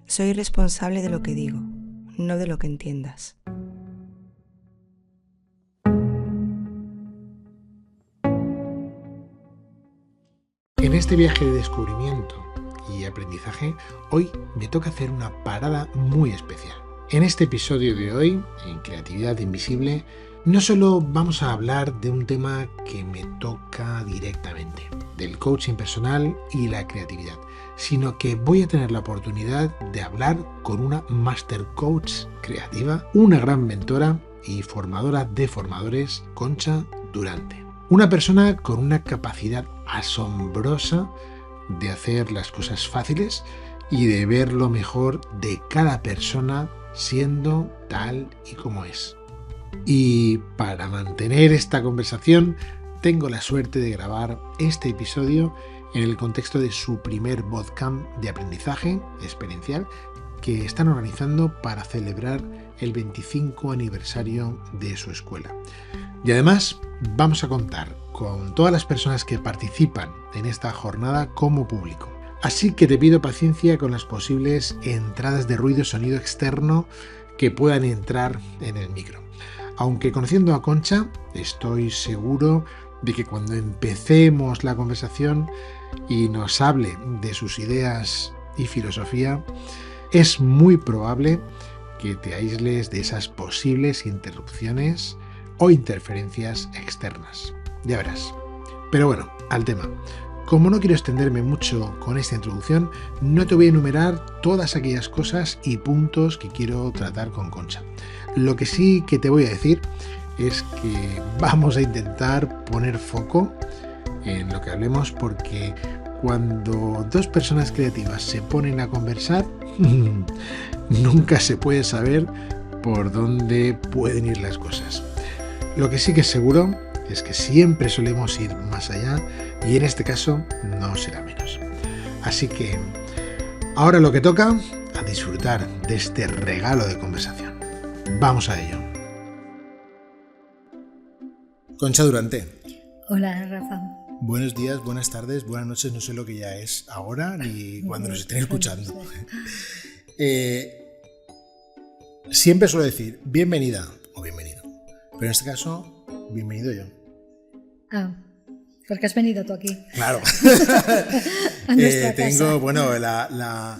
Soy responsable de lo que digo, no de lo que entiendas. En este viaje de descubrimiento y aprendizaje, hoy me toca hacer una parada muy especial. En este episodio de hoy, en Creatividad Invisible, no solo vamos a hablar de un tema que me toca directamente, del coaching personal y la creatividad, sino que voy a tener la oportunidad de hablar con una Master Coach creativa, una gran mentora y formadora de formadores, Concha Durante. Una persona con una capacidad asombrosa de hacer las cosas fáciles y de ver lo mejor de cada persona siendo tal y como es. Y para mantener esta conversación, tengo la suerte de grabar este episodio en el contexto de su primer bootcamp de aprendizaje experiencial que están organizando para celebrar el 25 aniversario de su escuela. Y además vamos a contar con todas las personas que participan en esta jornada como público. Así que te pido paciencia con las posibles entradas de ruido y sonido externo que puedan entrar en el micro. Aunque conociendo a Concha, estoy seguro de que cuando empecemos la conversación y nos hable de sus ideas y filosofía, es muy probable que te aísles de esas posibles interrupciones o interferencias externas. Ya verás. Pero bueno, al tema. Como no quiero extenderme mucho con esta introducción, no te voy a enumerar todas aquellas cosas y puntos que quiero tratar con Concha. Lo que sí que te voy a decir es que vamos a intentar poner foco en lo que hablemos, porque cuando dos personas creativas se ponen a conversar, nunca se puede saber por dónde pueden ir las cosas. Lo que sí que es seguro es que siempre solemos ir más allá y en este caso no será menos. Así que ahora lo que toca, a disfrutar de este regalo de conversación. Vamos a ello. Concha Durante. Hola, Rafa. Buenos días, buenas tardes, buenas noches, no sé lo que ya es ahora ni cuando nos estén escuchando. Siempre suelo decir bienvenida o bienvenido, pero en este caso, bienvenido yo. Ah, porque has venido tú aquí. Claro. A nuestra tengo, casa.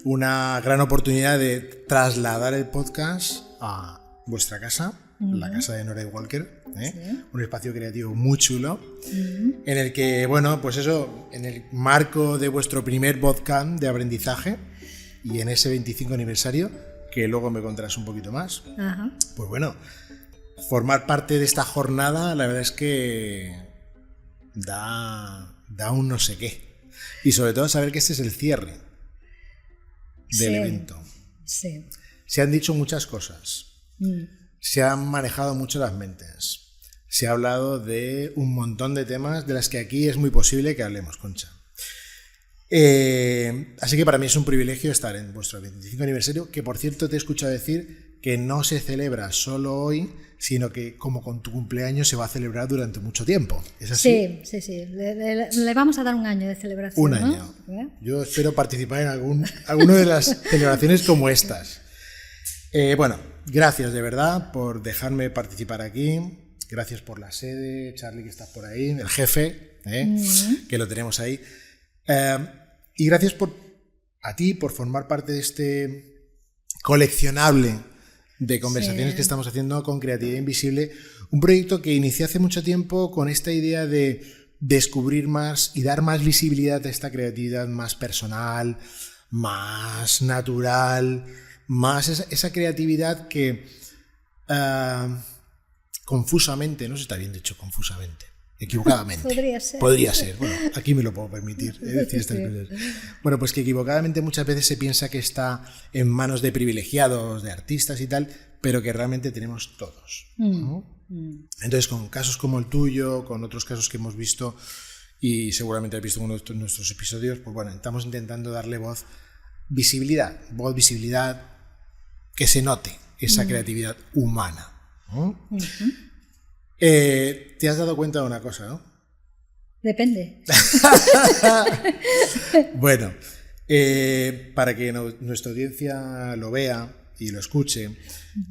una gran oportunidad de trasladar el podcast a vuestra casa, la casa de Nora Walker, Sí. un espacio creativo muy chulo, en el que, en el marco de vuestro primer bootcamp de aprendizaje y en ese 25 aniversario, que luego me contarás un poquito más, Ajá. pues bueno, formar parte de esta jornada, la verdad es que da un no sé qué. Y sobre todo saber que este es el cierre del evento. Sí. Se han dicho muchas cosas. Se han manejado mucho las mentes. Se ha hablado de un montón de temas de las que aquí es muy posible que hablemos, Concha. Así que para mí es un privilegio estar en vuestro 25 aniversario, que por cierto te he escuchado decir que no se celebra solo hoy, sino que como con tu cumpleaños se va a celebrar durante mucho tiempo. ¿Es así? Sí. Le vamos a dar un año de celebración. Un año. ¿No? Yo espero participar en alguna de las celebraciones como estas. Gracias de verdad por dejarme participar aquí. Gracias por la sede, Charlie, que estás por ahí, el jefe, que lo tenemos ahí. Y gracias a ti por formar parte de este coleccionable de conversaciones que estamos haciendo con Creatividad Invisible, un proyecto que inicié hace mucho tiempo con esta idea de descubrir más y dar más visibilidad a esta creatividad más personal, más natural, más esa creatividad que confusamente, no sé si está bien dicho confusamente, equivocadamente. Podría ser. Bueno, aquí me lo puedo permitir decir estas cosas. Bueno, pues que equivocadamente muchas veces se piensa que está en manos de privilegiados, de artistas y tal, pero que realmente tenemos todos, ¿no? Entonces, con casos como el tuyo, con otros casos que hemos visto y seguramente has visto uno de nuestros episodios, pues bueno, estamos intentando darle visibilidad, que se note esa creatividad humana, ¿no? Te has dado cuenta de una cosa, ¿no? Depende. Bueno, Para que nuestra audiencia lo vea y lo escuche,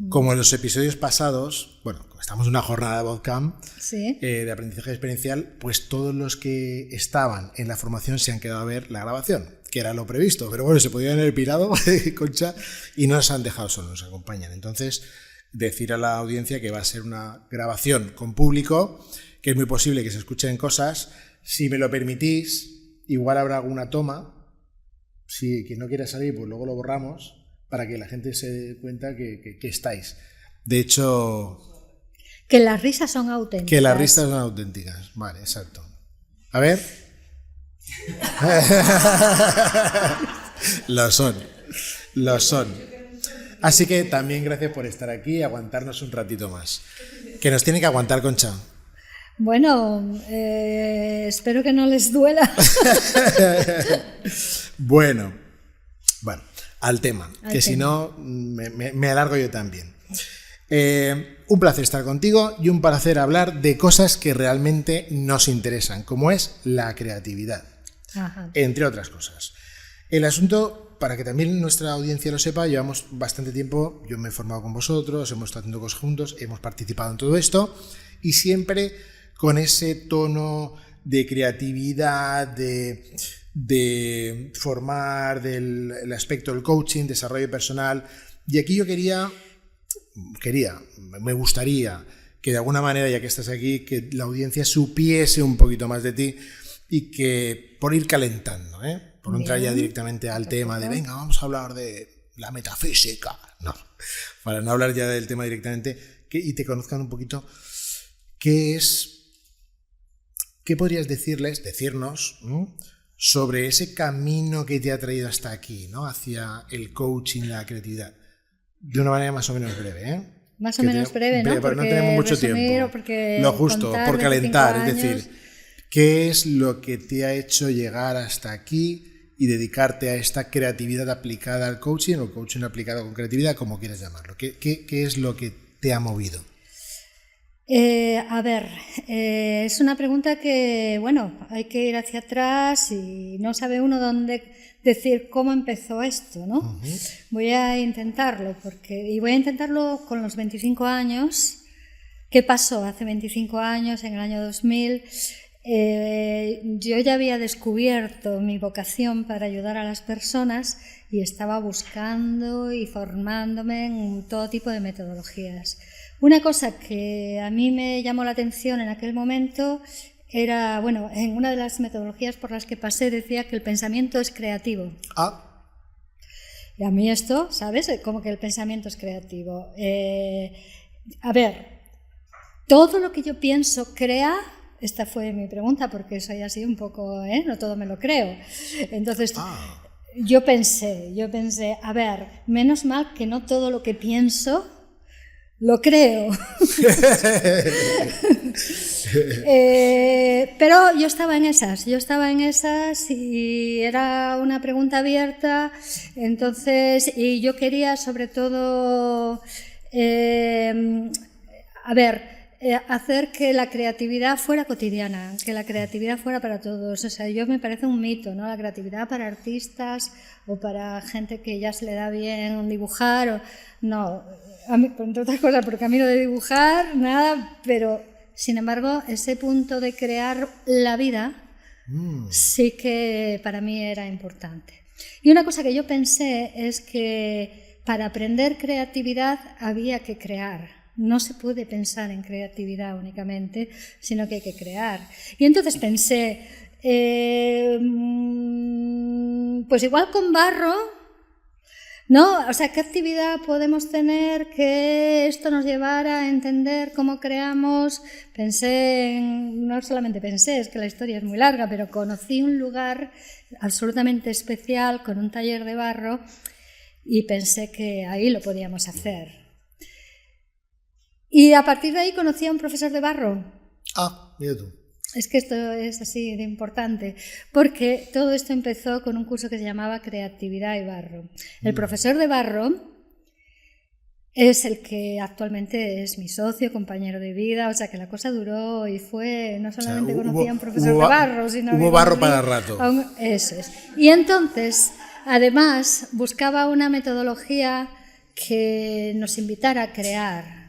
como en los episodios pasados, bueno, estamos en una jornada de bootcamp, sí, de aprendizaje experiencial, pues todos los que estaban en la formación se han quedado a ver la grabación, que era lo previsto, pero bueno, se podían haber pirado, Concha, y no nos han dejado solos, nos acompañan. Entonces, decir a la audiencia que va a ser una grabación con público, que es muy posible que se escuchen cosas. Si me lo permitís, igual habrá alguna toma. Si quien no quiera salir, pues luego lo borramos para que la gente se dé cuenta que estáis. De hecho... Que las risas son auténticas. Que las risas son auténticas. Vale, exacto. A ver. Lo son. Lo son. Así que también gracias por estar aquí y aguantarnos un ratito más. Que nos tiene que aguantar, Concha. Bueno, espero que no les duela. Bueno, al tema, que si no me alargo yo también. Un placer estar contigo y un placer hablar de cosas que realmente nos interesan, como es la creatividad, Ajá. Entre otras cosas. El asunto, para que también nuestra audiencia lo sepa, llevamos bastante tiempo, yo me he formado con vosotros, hemos estado haciendo cosas juntos, hemos participado en todo esto y siempre con ese tono de creatividad, de formar, del aspecto del coaching, desarrollo personal. Y aquí yo me gustaría que de alguna manera, ya que estás aquí, que la audiencia supiese un poquito más de ti y que por ir calentando, por no entrar ya directamente al tema de, venga, vamos a hablar de la metafísica. No, para no hablar ya del tema directamente y te conozcan un poquito qué podrías decirnos, ¿no?, sobre ese camino que te ha traído hasta aquí, ¿no?, hacia el coaching, la creatividad, de una manera más o menos breve, ¿eh? Más o menos breve, ¿no? Porque no tenemos mucho tiempo. Lo justo, por calentar, es decir, ¿qué es lo que te ha hecho llegar hasta aquí y dedicarte a esta creatividad aplicada al coaching o coaching aplicado con creatividad, como quieras llamarlo? ¿Qué es lo que te ha movido? Es una pregunta que, bueno, hay que ir hacia atrás y no sabe uno dónde decir cómo empezó esto, ¿no? Uh-huh. Voy a intentarlo con los 25 años. ¿Qué pasó hace 25 años, en el año 2000? Yo ya había descubierto mi vocación para ayudar a las personas y estaba buscando y formándome en todo tipo de metodologías. Una cosa que a mí me llamó la atención en aquel momento era, bueno, en una de las metodologías por las que pasé decía que el pensamiento es creativo. Ah. Y a mí esto, ¿sabes? Como que el pensamiento es creativo. Todo lo que yo pienso crea. Esta fue mi pregunta porque soy así un poco, no todo me lo creo. Entonces, yo pensé, menos mal que no todo lo que pienso lo creo. Pero yo estaba en esas y era una pregunta abierta, entonces, y yo quería sobre todo, hacer que la creatividad fuera cotidiana, que la creatividad fuera para todos. O sea, me parece un mito, ¿no? La creatividad para artistas o para gente que ya se le da bien dibujar, no, a mí, entre otras cosas, porque a mí no de dibujar, nada, pero sin embargo, ese punto de crear la vida sí que para mí era importante. Y una cosa que yo pensé es que para aprender creatividad había que crear. No se puede pensar en creatividad únicamente, sino que hay que crear. Y entonces pensé, pues igual con barro, ¿no? O sea, ¿qué actividad podemos tener que esto nos llevara a entender cómo creamos? No solamente pensé, es que la historia es muy larga, pero conocí un lugar absolutamente especial con un taller de barro y pensé que ahí lo podíamos hacer. Y a partir de ahí conocí a un profesor de barro. Ah, mira tú. Es que esto es así de importante, porque todo esto empezó con un curso que se llamaba Creatividad y Barro. El profesor de barro es el que actualmente es mi socio, compañero de vida, o sea que la cosa duró y fue, no solamente conocí a un profesor de barro, sino hubo barro para rato. Eso es. Y entonces además, buscaba una metodología que nos invitara a crear,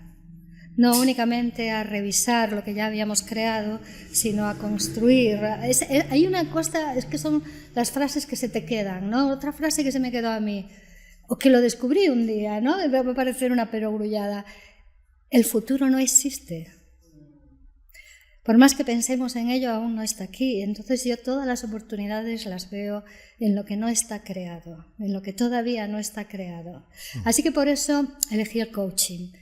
no únicamente a revisar lo que ya habíamos creado, sino a construir. Hay una cosa, es que son las frases que se te quedan, ¿no? Otra frase que se me quedó a mí, o que lo descubrí un día, ¿no? Me va a parecer una perogrullada. El futuro no existe. Por más que pensemos en ello, aún no está aquí. Entonces yo todas las oportunidades las veo en lo que no está creado, en lo que todavía no está creado. Así que por eso elegí el coaching.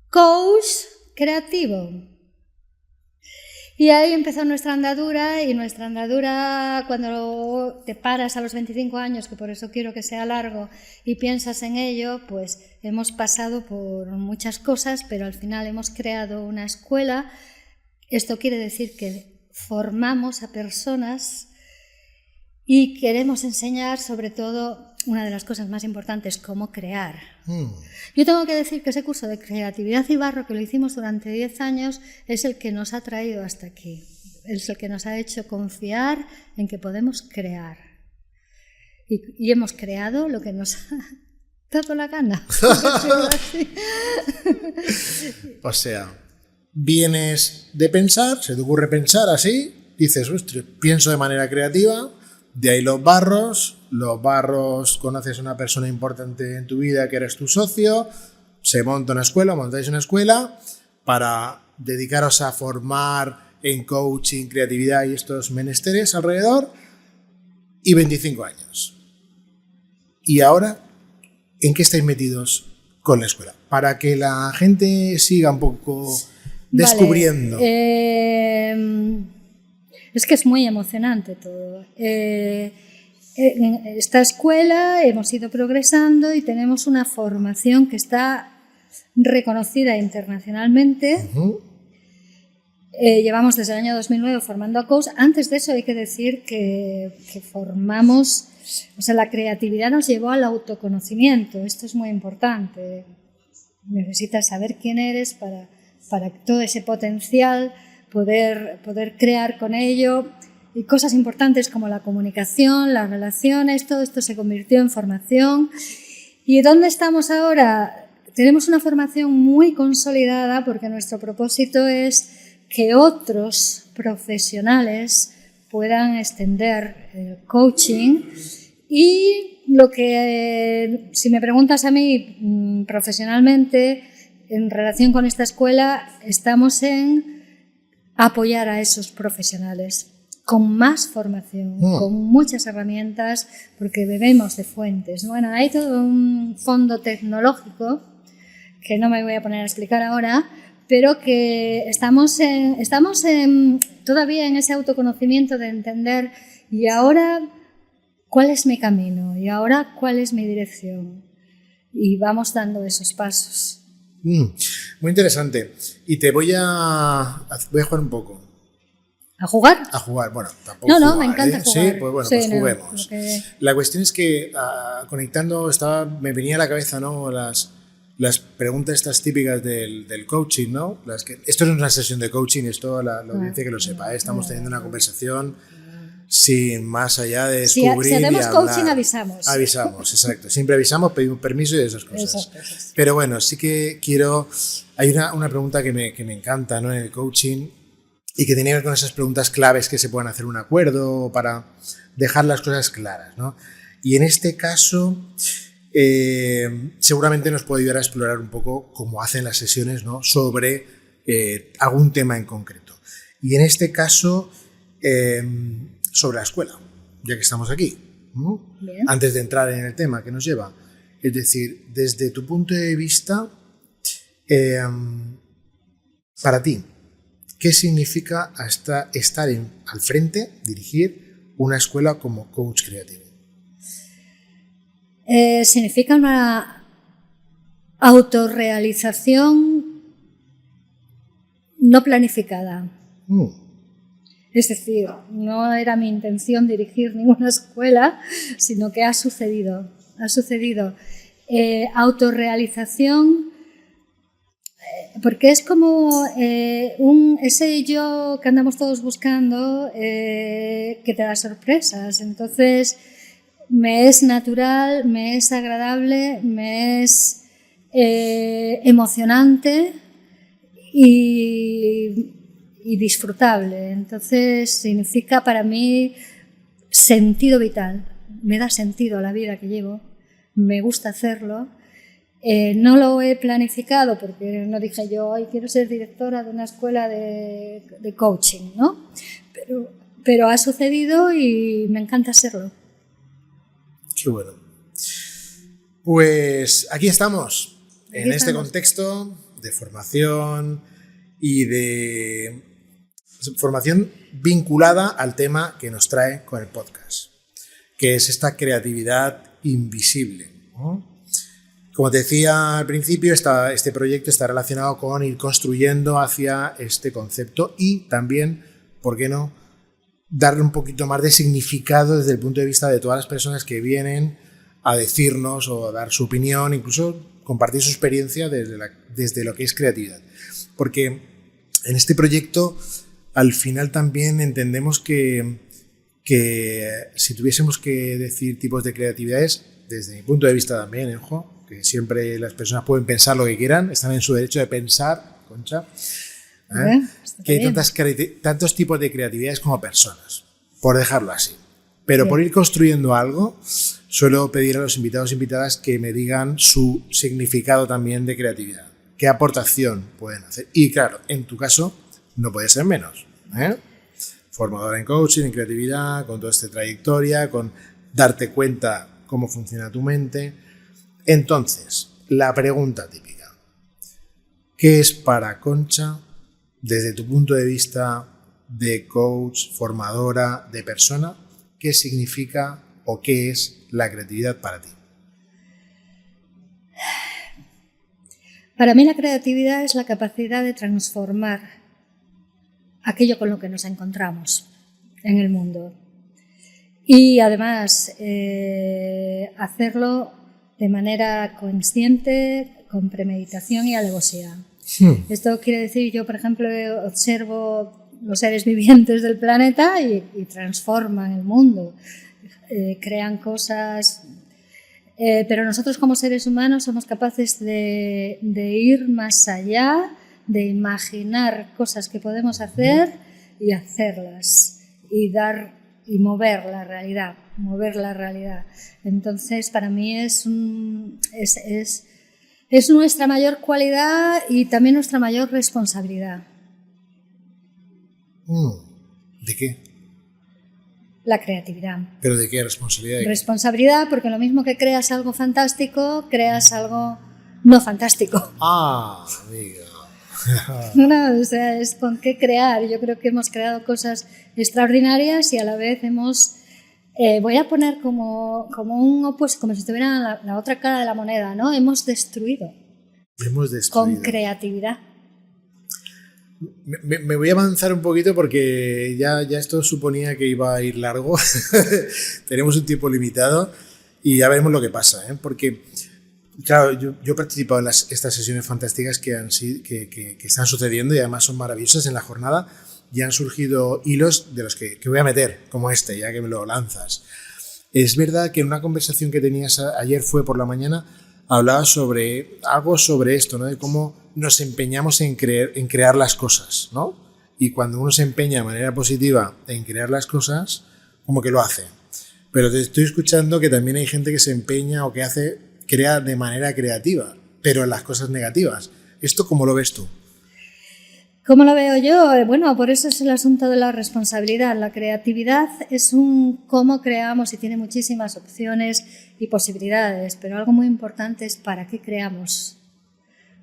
Coach creativo. Y ahí empezó nuestra andadura, y nuestra andadura, cuando te paras a los 25 años, que por eso quiero que sea largo, y piensas en ello, pues hemos pasado por muchas cosas, pero al final hemos creado una escuela. Esto quiere decir que formamos a personas y queremos enseñar, sobre todo, una de las cosas más importantes, cómo crear. Yo tengo que decir que ese curso de creatividad y barro, que lo hicimos durante 10 años, es el que nos ha traído hasta aquí. Es el que nos ha hecho confiar en que podemos crear. Y hemos creado lo que nos ha dado la gana. O sea, vienes de pensar, se te ocurre pensar así, dices, ostras, pienso de manera creativa, de ahí los barros, conoces a una persona importante en tu vida que eres tu socio, se monta una escuela, montáis una escuela para dedicaros a formar en coaching, creatividad y estos menesteres alrededor, y 25 años. Y ahora, ¿en qué estáis metidos con la escuela? Para que la gente siga un poco descubriendo. Vale, es que es muy emocionante todo. En esta escuela hemos ido progresando y tenemos una formación que está reconocida internacionalmente. Llevamos desde el año 2009 formando a coach. Antes de eso hay que decir que formamos, o sea, la creatividad nos llevó al autoconocimiento. Esto es muy importante. Necesitas saber quién eres para todo ese potencial, poder crear con ello, y cosas importantes como la comunicación, las relaciones, todo esto se convirtió en formación. ¿Y dónde estamos ahora? Tenemos una formación muy consolidada porque nuestro propósito es que otros profesionales puedan extender el coaching. Y lo que, si me preguntas a mí profesionalmente, en relación con esta escuela, estamos en apoyar a esos profesionales con más formación, con muchas herramientas, porque bebemos de fuentes. Bueno, hay todo un fondo tecnológico que no me voy a poner a explicar ahora, pero que estamos todavía en ese autoconocimiento de entender, y ahora cuál es mi camino, y ahora cuál es mi dirección, y vamos dando esos pasos. Muy interesante. Y te voy a jugar un poco. ¿A jugar? A jugar, bueno, tampoco. No, jugar, me encanta jugar. Sí, pues bueno, sí, pues no, juguemos. porque... La cuestión es que conectando, me venía a la cabeza, ¿no? Las preguntas estas típicas del coaching, ¿no? Esto no es una sesión de coaching, esto la audiencia que lo sepa, ¿eh? Estamos teniendo una conversación sin más allá de descubrir. Si hacemos y hablar. coaching, avisamos. Avisamos, exacto. Siempre avisamos, pedimos permiso y esas cosas. Eso. Pero bueno, sí que quiero. Hay una pregunta que me encanta, ¿no? En el coaching, y que tiene que ver con esas preguntas claves que se puedan hacer un acuerdo para dejar las cosas claras, ¿no? Y en este caso, seguramente nos puede ayudar a explorar un poco cómo hacen las sesiones, ¿no? Sobre algún tema en concreto. Y en este caso, sobre la escuela, ya que estamos aquí, ¿no? Antes de entrar en el tema que nos lleva. Es decir, desde tu punto de vista, para ti, ¿qué significa estar al frente, dirigir una escuela como coach creativo? Significa una autorrealización no planificada. Es decir, no era mi intención dirigir ninguna escuela, sino que ha sucedido. Autorrealización, porque es como ese yo que andamos todos buscando, que te da sorpresas. Entonces, me es natural, me es agradable, me es emocionante y disfrutable. Entonces significa para mí sentido vital, me da sentido a la vida que llevo, me gusta hacerlo. No lo he planificado porque no dije yo hoy quiero ser directora de una escuela de coaching, ¿no? Pero ha sucedido y me encanta serlo. Qué bueno. Pues aquí estamos, en este contexto de formación y de formación vinculada al tema que nos trae con el podcast, que es esta creatividad invisible, ¿no? Como te decía al principio, este proyecto está relacionado con ir construyendo hacia este concepto y también, ¿por qué no?, darle un poquito más de significado desde el punto de vista de todas las personas que vienen a decirnos o a dar su opinión, incluso compartir su experiencia desde lo que es creatividad. Porque en este proyecto, al final también entendemos que si tuviésemos que decir tipos de creatividades, desde mi punto de vista también, ojo, que siempre las personas pueden pensar lo que quieran, están en su derecho de pensar, Concha, que hay tantos tipos de creatividades como personas, por dejarlo así. Pero por ir construyendo algo, suelo pedir a los invitados e invitadas que me digan su significado también de creatividad. ¿Qué aportación pueden hacer? Y claro, en tu caso, no puede ser menos, formadora en coaching, en creatividad, con toda esta trayectoria, con darte cuenta cómo funciona tu mente. Entonces, la pregunta típica: ¿qué es para Concha, desde tu punto de vista de coach, formadora, de persona, qué significa o qué es la creatividad para ti? Para mí la creatividad es la capacidad de transformar aquello con lo que nos encontramos en el mundo y además hacerlo de manera consciente, con premeditación y alevosía. Esto quiere decir, yo por ejemplo observo los seres vivientes del planeta y transforman el mundo, crean cosas, pero nosotros como seres humanos somos capaces de ir más allá, de imaginar cosas que podemos hacer y hacerlas y mover la realidad. Entonces para mí es nuestra mayor cualidad y también nuestra mayor responsabilidad. ¿De qué? La creatividad. ¿Pero de qué responsabilidad? Responsabilidad porque lo mismo que creas algo fantástico, creas algo no fantástico. Ah, amiga. No, o sea, es con qué crear. Yo creo que hemos creado cosas extraordinarias y a la vez hemos... voy a poner como un opuesto, como si estuviera la otra cara de la moneda, ¿no? Hemos destruido. Con creatividad. Me voy a avanzar un poquito porque ya esto suponía que iba a ir largo. Tenemos un tiempo limitado y ya veremos lo que pasa, ¿eh? Porque, claro, yo he participado en estas sesiones fantásticas que están sucediendo y además son maravillosas en la jornada. Y han surgido hilos de los que voy a meter, como este, ya que me lo lanzas. Es verdad que en una conversación que tenías ayer, fue por la mañana, hablabas sobre algo sobre esto, ¿no? De cómo nos empeñamos en crear las cosas, ¿no? Y cuando uno se empeña de manera positiva en crear las cosas, como que lo hace. Pero te estoy escuchando que también hay gente que se empeña o que crea de manera creativa, pero en las cosas negativas. ¿Esto cómo lo ves tú? ¿Cómo lo veo yo? Bueno, por eso es el asunto de la responsabilidad. La creatividad es un cómo creamos y tiene muchísimas opciones y posibilidades, pero algo muy importante es para qué creamos.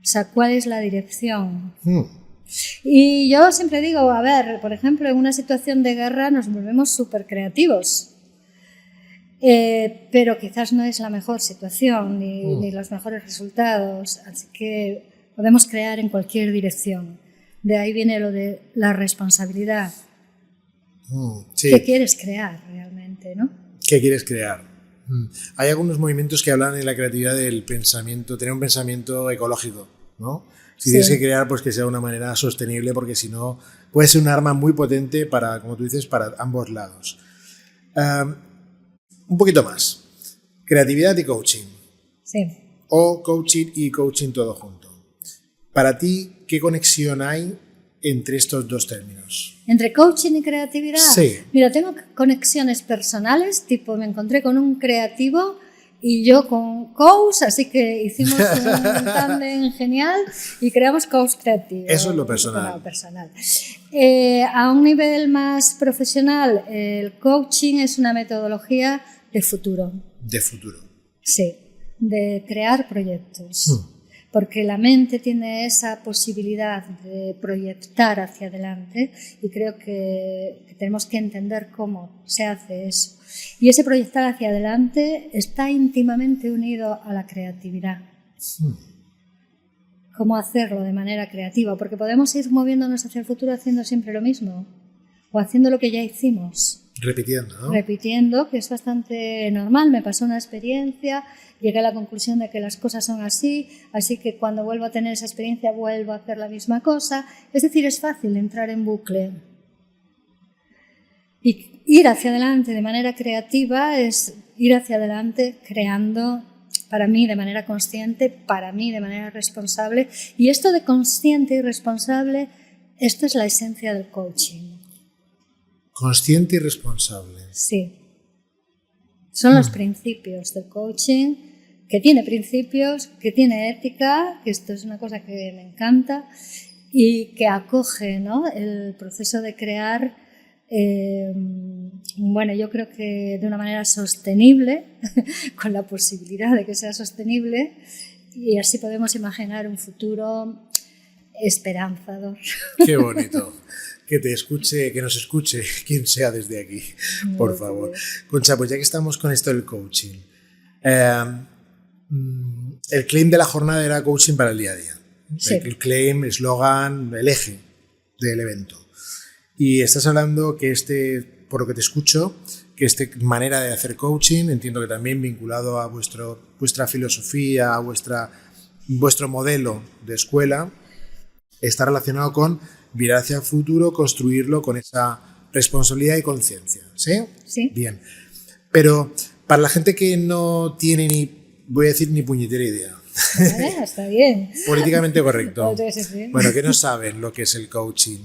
O sea, ¿cuál es la dirección? Y yo siempre digo, a ver, por ejemplo, en una situación de guerra nos volvemos súper creativos, pero quizás no es la mejor situación ni los mejores resultados, así que podemos crear en cualquier dirección. De ahí viene lo de la responsabilidad. Sí. ¿Qué quieres crear realmente, no? ¿Qué quieres crear? Hay algunos movimientos que hablan en la creatividad del pensamiento, tener un pensamiento ecológico, ¿no? Si tienes que crear, pues que sea de una manera sostenible, porque si no, puede ser un arma muy potente para, como tú dices, para ambos lados. un poquito más. Creatividad y coaching. Sí. O coaching y coaching todo junto. Para ti, ¿qué conexión hay entre estos dos términos? ¿Entre coaching y creatividad? Sí. Mira, tengo conexiones personales, tipo me encontré con un creativo y yo con coach, así que hicimos un tándem genial y creamos coach creativo. Eso es lo personal. A un nivel más profesional, el coaching es una metodología de futuro. De futuro. Sí, de crear proyectos. Porque la mente tiene esa posibilidad de proyectar hacia adelante y creo que tenemos que entender cómo se hace eso. Y ese proyectar hacia adelante está íntimamente unido a la creatividad. Cómo hacerlo de manera creativa, porque podemos ir moviéndonos hacia el futuro haciendo siempre lo mismo o haciendo lo que ya hicimos. Repitiendo, ¿no? Repitiendo, que es bastante normal. Me pasó una experiencia, llegué a la conclusión de que las cosas son así que cuando vuelvo a tener esa experiencia vuelvo a hacer la misma cosa. Es decir, es fácil entrar en bucle. Y ir hacia adelante de manera creativa es ir hacia adelante creando, para mí de manera consciente, para mí de manera responsable. Y esto de consciente y responsable, esto es la esencia del coaching. Consciente y responsable. Sí. Son los principios del coaching, que tiene principios, que tiene ética, que esto es una cosa que me encanta, y que acoge, ¿no?, el proceso de crear, bueno, yo creo que de una manera sostenible, con la posibilidad de que sea sostenible, y así podemos imaginar un futuro esperanzador. Qué bonito. Que te escuche, que nos escuche quien sea desde aquí, por favor. Concha, pues ya que estamos con esto del coaching, el claim de la jornada era coaching para el día a día. Sí. El claim, el eslogan, el eje del evento. Y estás hablando que por lo que te escucho, que esta manera de hacer coaching, entiendo que también vinculado a vuestra filosofía, a vuestro modelo de escuela, está relacionado con mirar hacia el futuro, construirlo con esa responsabilidad y conciencia. ¿Sí? Sí. Bien. Pero para la gente que no tiene ni puñetera idea. Está bien. Políticamente correcto. Sí. Bueno, que no saben lo que es el coaching.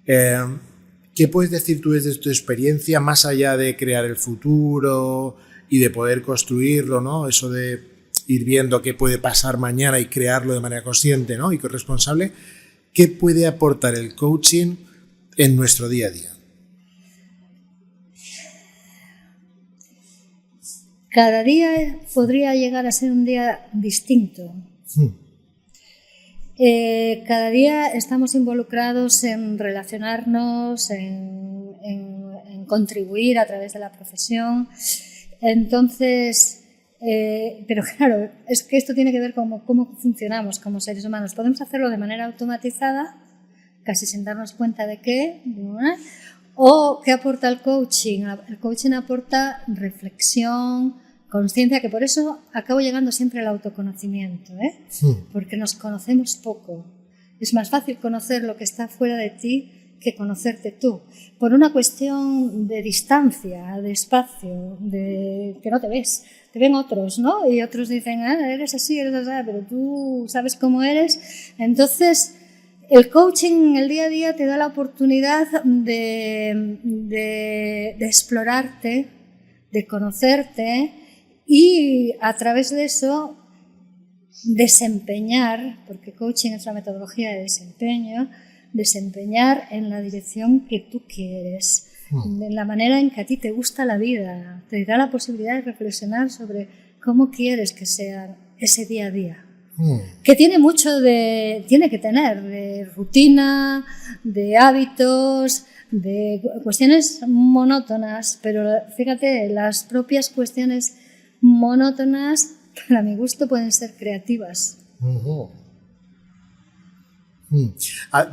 ¿Qué puedes decir tú desde tu experiencia, más allá de crear el futuro y de poder construirlo, ¿no? Eso de ir viendo qué puede pasar mañana y crearlo de manera consciente, ¿no?, y responsable. ¿Qué puede aportar el coaching en nuestro día a día? Cada día podría llegar a ser un día distinto. Cada día estamos involucrados en relacionarnos, en contribuir a través de la profesión. Entonces, pero claro, es que esto tiene que ver con cómo funcionamos como seres humanos. Podemos hacerlo de manera automatizada, casi sin darnos cuenta de qué, o qué aporta el coaching. El coaching aporta reflexión, conciencia, que por eso acabo llegando siempre al autoconocimiento, porque nos conocemos poco. Es más fácil conocer lo que está fuera de ti que conocerte tú, por una cuestión de distancia, de espacio, de que no te ves. Te ven otros, ¿no? Y otros dicen, eres así, pero tú sabes cómo eres. Entonces, el coaching en el día a día te da la oportunidad de explorarte, de conocerte y a través de eso desempeñar, porque coaching es una metodología de desempeñar en la dirección que tú quieres. En la manera en que a ti te gusta la vida, te da la posibilidad de reflexionar sobre cómo quieres que sea ese día a día. Que tiene que tener de rutina, de hábitos, de cuestiones monótonas, pero fíjate, las propias cuestiones monótonas, para mi gusto, pueden ser creativas.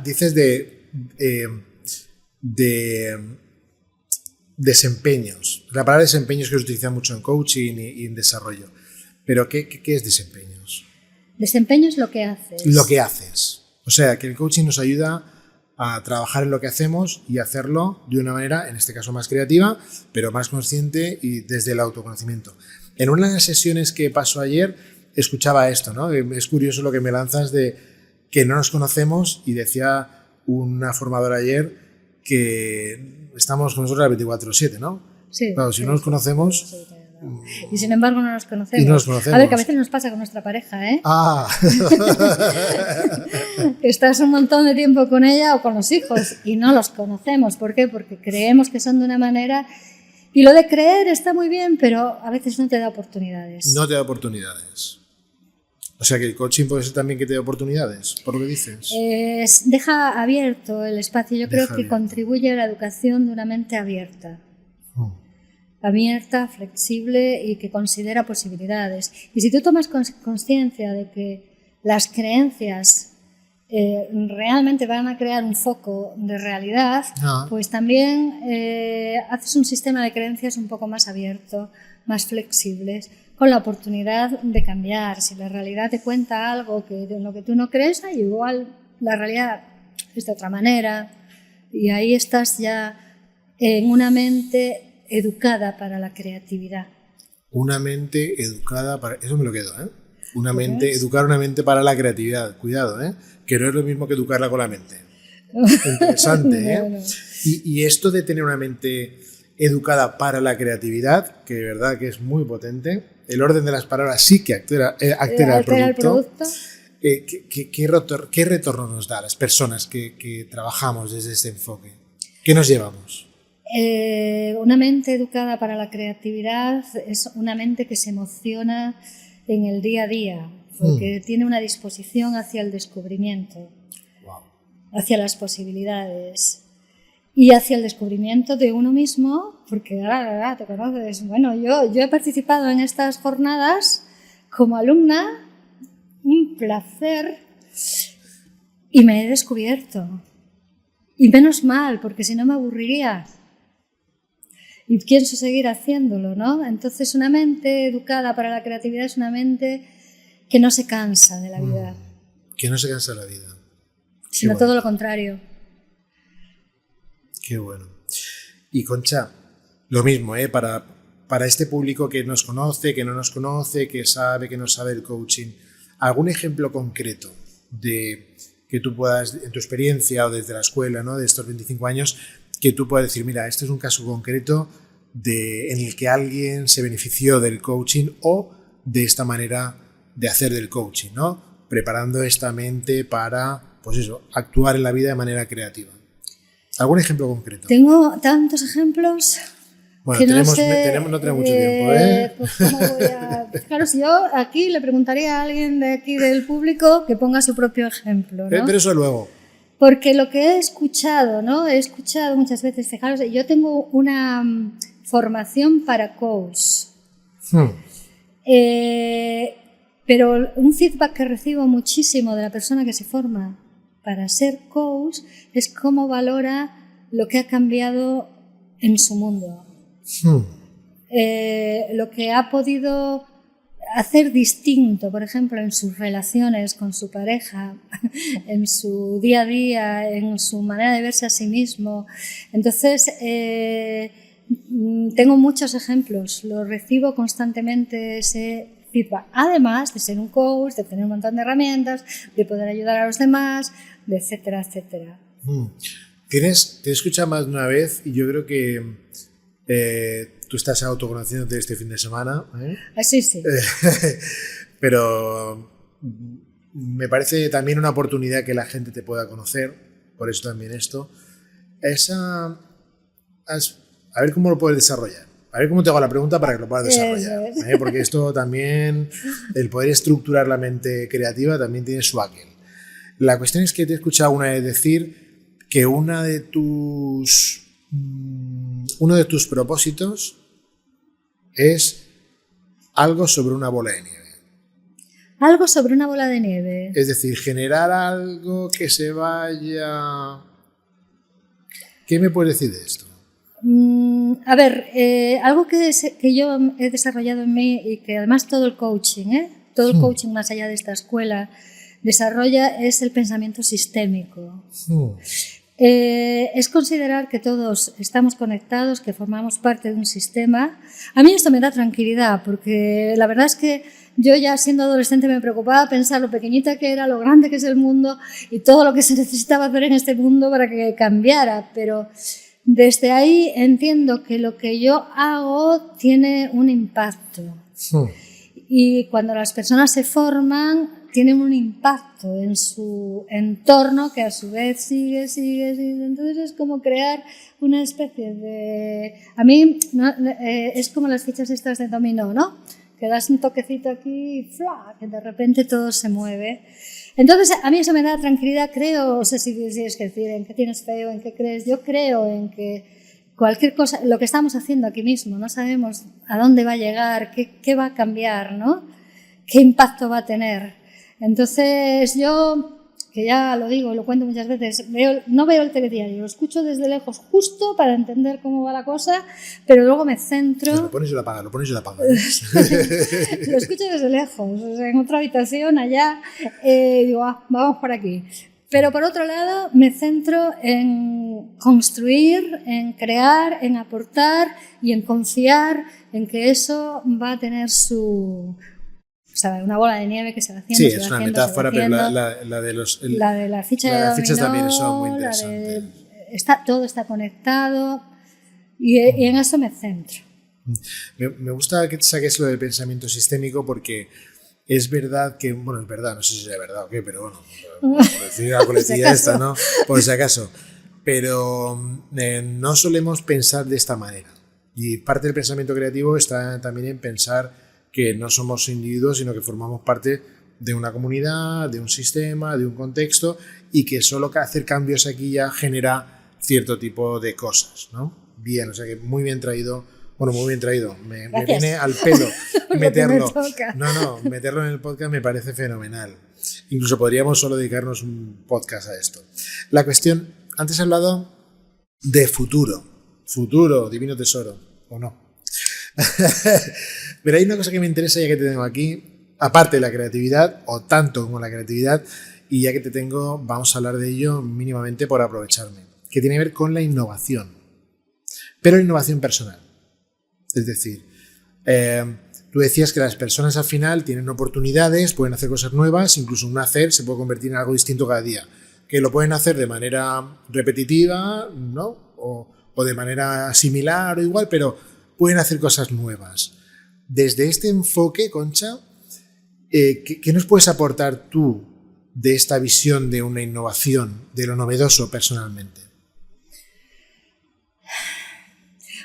Dices de desempeños. La palabra desempeños que se utiliza mucho en coaching y en desarrollo. Pero ¿qué es desempeños? Desempeño es lo que haces. Lo que haces. O sea, que el coaching nos ayuda a trabajar en lo que hacemos y hacerlo de una manera, en este caso más creativa, pero más consciente y desde el autoconocimiento. En una de las sesiones que pasó ayer escuchaba esto, ¿no? Es curioso lo que me lanzas de que no nos conocemos, y decía una formadora ayer que estamos con nosotros las 24/7, ¿no? Sí. Claro, si no nos conocemos... Sí, y sin embargo no nos conocemos. Y no nos conocemos. A ver, que a veces nos pasa con nuestra pareja, ¿eh? Ah. Estás un montón de tiempo con ella o con los hijos y no los conocemos. ¿Por qué? Porque creemos que son de una manera, y lo de creer está muy bien, pero a veces no te da oportunidades. No te da oportunidades. O sea que el coaching puede ser también que te dé oportunidades, por lo que dices. Deja abierto el espacio. Yo creo que abierto. contribuye a la educación de una mente abierta. Abierta, flexible y que considera posibilidades. Y si tú tomas conciencia de que las creencias realmente van a crear un foco de realidad, pues también haces un sistema de creencias un poco más abierto, más flexibles, con la oportunidad de cambiar. Si la realidad te cuenta algo que en lo que tú no crees, igual la realidad es de otra manera, y ahí estás ya en una mente educada para la creatividad. Una mente educada para... Eso me lo quedo, ¿eh? Educar una mente para la creatividad. Cuidado, ¿eh? Que no es lo mismo que educarla con la mente. Interesante, ¿eh? No. Y esto de tener una mente educada para la creatividad, que de verdad que es muy potente, el orden de las palabras sí que altera el producto. ¿Qué retorno nos da a las personas que trabajamos desde este enfoque? ¿Qué nos llevamos? Una mente educada para la creatividad es una mente que se emociona en el día a día, porque tiene una disposición hacia el descubrimiento, hacia las posibilidades y hacia el descubrimiento de uno mismo, porque ahora te conoces. Bueno, yo he participado en estas jornadas como alumna, un placer, y me he descubierto. Y menos mal, porque si no me aburriría. Y pienso seguir haciéndolo, ¿no? Entonces, una mente educada para la creatividad es una mente que no se cansa de la vida. Que no se cansa de la vida. Sino bueno. Todo lo contrario. Qué bueno. Y Concha, lo mismo, ¿eh? Para este público que nos conoce, que no nos conoce, que sabe, que no sabe el coaching, ¿algún ejemplo concreto de que tú puedas, en tu experiencia o desde la escuela, ¿no? De estos 25 años, que tú puedas decir, mira, este es un caso concreto en el que alguien se benefició del coaching o de esta manera de hacer del coaching, ¿no? Preparando esta mente para, pues eso, actuar en la vida de manera creativa. ¿Algún ejemplo concreto? Tengo tantos ejemplos. Bueno, que no tenemos mucho tiempo, ¿eh? Pues ¿cómo voy a...? Claro, si yo aquí le preguntaría a alguien de aquí del público que ponga su propio ejemplo, ¿no? Pero eso luego. Porque lo que he escuchado, ¿no? He escuchado muchas veces, fijaros, yo tengo una formación para coach. Pero un feedback que recibo muchísimo de la persona que se forma para ser coach es cómo valora lo que ha cambiado en su mundo. Lo que ha podido hacer distinto, por ejemplo, en sus relaciones con su pareja, en su día a día, en su manera de verse a sí mismo. Entonces, tengo muchos ejemplos, lo recibo constantemente ese feedback. Además de ser un coach, de tener un montón de herramientas, de poder ayudar a los demás, de etcétera, etcétera. Te he escuchado más de una vez y yo creo que tú estás autoconociéndote este fin de semana, ¿eh? Sí, sí. Pero me parece también una oportunidad que la gente te pueda conocer, por eso también esto. A ver cómo lo puedes desarrollar. A ver cómo te hago la pregunta para que lo puedas desarrollar. Porque esto también, el poder estructurar la mente creativa también tiene su aquel. La cuestión es que te he escuchado una vez decir que uno de tus propósitos es algo sobre una bola de nieve. Algo sobre una bola de nieve. Es decir, generar algo que se vaya... ¿Qué me puedes decir de esto? A ver, algo que yo he desarrollado en mí y que además todo el coaching, todo el coaching más allá de esta escuela desarrolla es el pensamiento sistémico. Es considerar que todos estamos conectados, que formamos parte de un sistema. A mí esto me da tranquilidad, porque la verdad es que yo ya siendo adolescente me preocupaba pensar lo pequeñita que era, lo grande que es el mundo y todo lo que se necesitaba hacer en este mundo para que cambiara, pero desde ahí entiendo que lo que yo hago tiene un impacto. Y cuando las personas se forman, tienen un impacto en su entorno que a su vez sigue. Entonces es como crear una especie de... A mí es como las fichas estas de dominó, ¿no? Que das un toquecito aquí y ¡fla! Que de repente todo se mueve. Entonces a mí eso me da tranquilidad. Creo, no sé si es que decir, en qué tienes fe o en qué crees. Yo creo en que cualquier cosa, lo que estamos haciendo aquí mismo, no sabemos a dónde va a llegar, qué va a cambiar, ¿no? ¿Qué impacto va a tener? Entonces yo, que ya lo digo, lo cuento muchas veces, no veo el telediario, lo escucho desde lejos justo para entender cómo va la cosa, pero luego me centro... Pues lo pones y lo apagas, Lo escucho desde lejos, en otra habitación allá, digo, vamos por aquí. Pero por otro lado me centro en construir, en crear, en aportar y en confiar en que eso va a tener su... O sea, una bola de nieve que se va haciendo. Sí, es una metáfora, pero la de los... la de la ficha de dominó, fichas también son muy interesantes. Todo está conectado y en eso me centro. Me gusta que saques lo del pensamiento sistémico porque es verdad que... Bueno, es verdad, no sé si es verdad o qué, pero bueno, por decir la coletilla esta, ¿no? Por si acaso. Pero no solemos pensar de esta manera. Y parte del pensamiento creativo está también en pensar que no somos individuos, sino que formamos parte de una comunidad, de un sistema, de un contexto, y que solo hacer cambios aquí ya genera cierto tipo de cosas, ¿no? Bien, o sea que muy bien traído. Bueno, muy bien traído. Me viene al pelo meterlo. Meterlo en el podcast me parece fenomenal. Incluso podríamos solo dedicarnos un podcast a esto. La cuestión, antes he hablado de futuro. Futuro, divino tesoro, ¿o no? Pero hay una cosa que me interesa ya que te tengo aquí, aparte de la creatividad, o tanto como la creatividad, y ya que te tengo, vamos a hablar de ello mínimamente por aprovecharme, que tiene que ver con la innovación, pero la innovación personal. Es decir, tú decías que las personas al final tienen oportunidades, pueden hacer cosas nuevas, incluso un hacer se puede convertir en algo distinto cada día, que lo pueden hacer de manera repetitiva, ¿no? O de manera similar o igual, pero pueden hacer cosas nuevas. Desde este enfoque, Concha, ¿qué nos puedes aportar tú de esta visión de una innovación, de lo novedoso personalmente?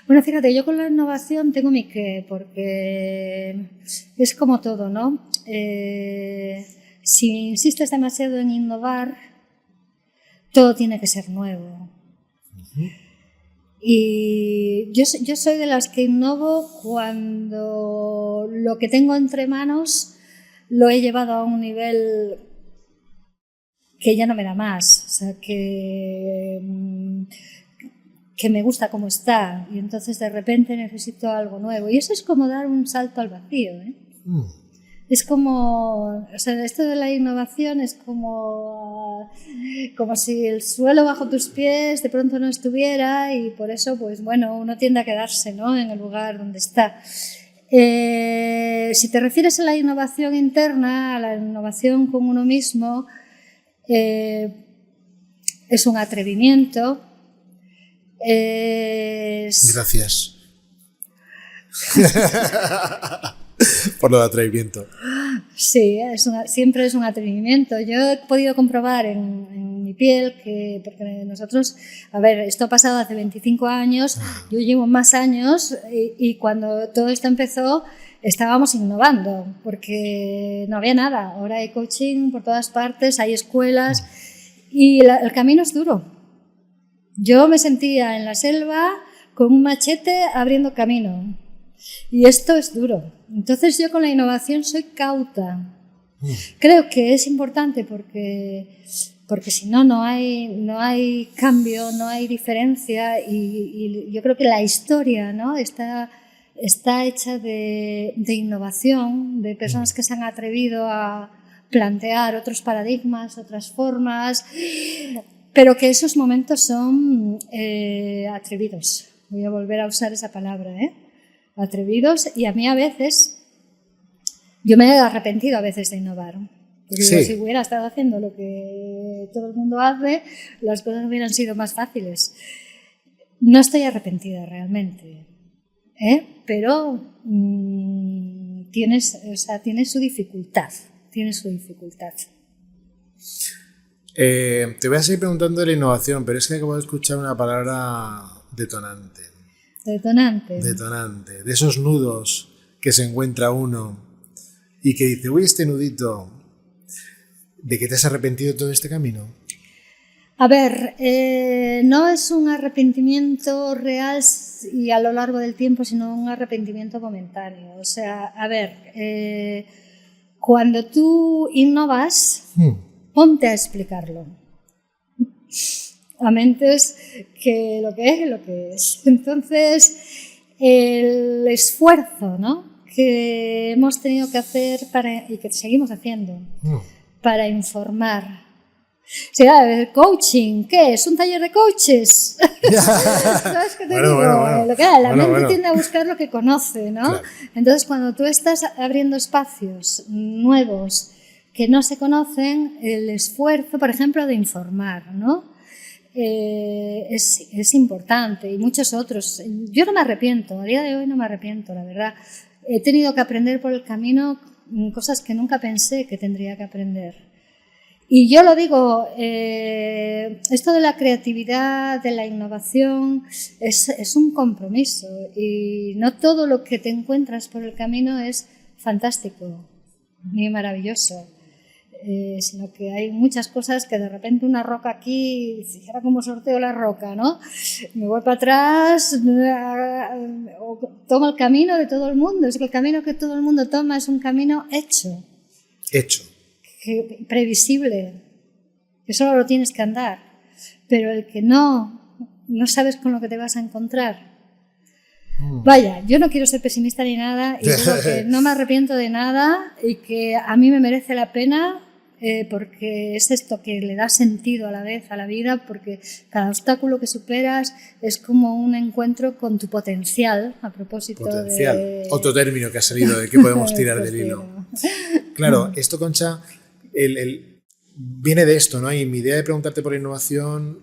Bueno, fíjate, yo con la innovación tengo mi qué, porque es como todo, ¿no? Si insistes demasiado en innovar, todo tiene que ser nuevo. Y yo soy de las que innovo cuando lo que tengo entre manos lo he llevado a un nivel que ya no me da más, o sea, que me gusta cómo está y entonces de repente necesito algo nuevo. Y eso es como dar un salto al vacío, ¿eh? Es como, o sea, esto de la innovación es como si el suelo bajo tus pies de pronto no estuviera y por eso, pues bueno, uno tiende a quedarse, ¿no?, en el lugar donde está. Si te refieres a la innovación interna, a la innovación con uno mismo, es un atrevimiento. Gracias. Por lo de atrevimiento. Sí, siempre es un atrevimiento. Yo he podido comprobar en mi piel que, porque nosotros, a ver, esto ha pasado hace 25 años, yo llevo más años y cuando todo esto empezó estábamos innovando porque no había nada. Ahora hay coaching por todas partes, hay escuelas y el camino es duro. Yo me sentía en la selva con un machete abriendo camino. Y esto es duro. Entonces yo con la innovación soy cauta. Creo que es importante porque si no hay cambio, no hay diferencia y yo creo que la historia, ¿no?, está hecha de innovación, de personas que se han atrevido a plantear otros paradigmas, otras formas. pero que esos momentos son atrevidos. Voy a volver a usar esa palabra, atrevidos, y a mí a veces, yo me he arrepentido a veces de innovar. Porque Sí. si hubiera estado haciendo lo que todo el mundo hace, las cosas hubieran sido más fáciles. No estoy arrepentida realmente, pero tiene su dificultad. Tiene su dificultad. Te voy a seguir preguntando de la innovación, pero es que acabo de escuchar una palabra detonante. Detonante. Detonante. De esos nudos que se encuentra uno y que dice, uy, este nudito, ¿de qué te has arrepentido todo este camino? A ver, no es un arrepentimiento real y a lo largo del tiempo, sino un arrepentimiento momentáneo. O sea, a ver, cuando tú innovas, ponte a explicarlo. A mentes que lo que es lo que es. Entonces, el esfuerzo, ¿no?, que hemos tenido que hacer y que seguimos haciendo para informar. O sea, el coaching, ¿qué es? ¿Un taller de coaches? ¿Sabes qué te digo? Bueno. Lo que la mente tiende a buscar lo que conoce, ¿no? Claro. Entonces, cuando tú estás abriendo espacios nuevos que no se conocen, el esfuerzo, por ejemplo, de informar, ¿no?, es importante, y muchos otros. Yo no me arrepiento, a día de hoy no me arrepiento, la verdad. He tenido que aprender por el camino cosas que nunca pensé que tendría que aprender. Y yo lo digo, esto de la creatividad, de la innovación, es un compromiso, y no todo lo que te encuentras por el camino es fantástico ni maravilloso, sino que hay muchas cosas que de repente una roca aquí, si dijera cómo sorteo la roca, ¿no? Me voy para atrás, o tomo el camino de todo el mundo. Es que el camino que todo el mundo toma es un camino hecho. Previsible, que solo lo tienes que andar, pero el que no sabes con lo que te vas a encontrar. Vaya, yo no quiero ser pesimista ni nada, y digo que no me arrepiento de nada y que a mí me merece la pena, porque es esto que le da sentido a la vez a la vida, porque cada obstáculo que superas es como un encuentro con tu potencial, a propósito de... Otro término que ha salido de que podemos tirar del hilo. Claro, esto, Concha, viene de esto, ¿no? Y mi idea de preguntarte por la innovación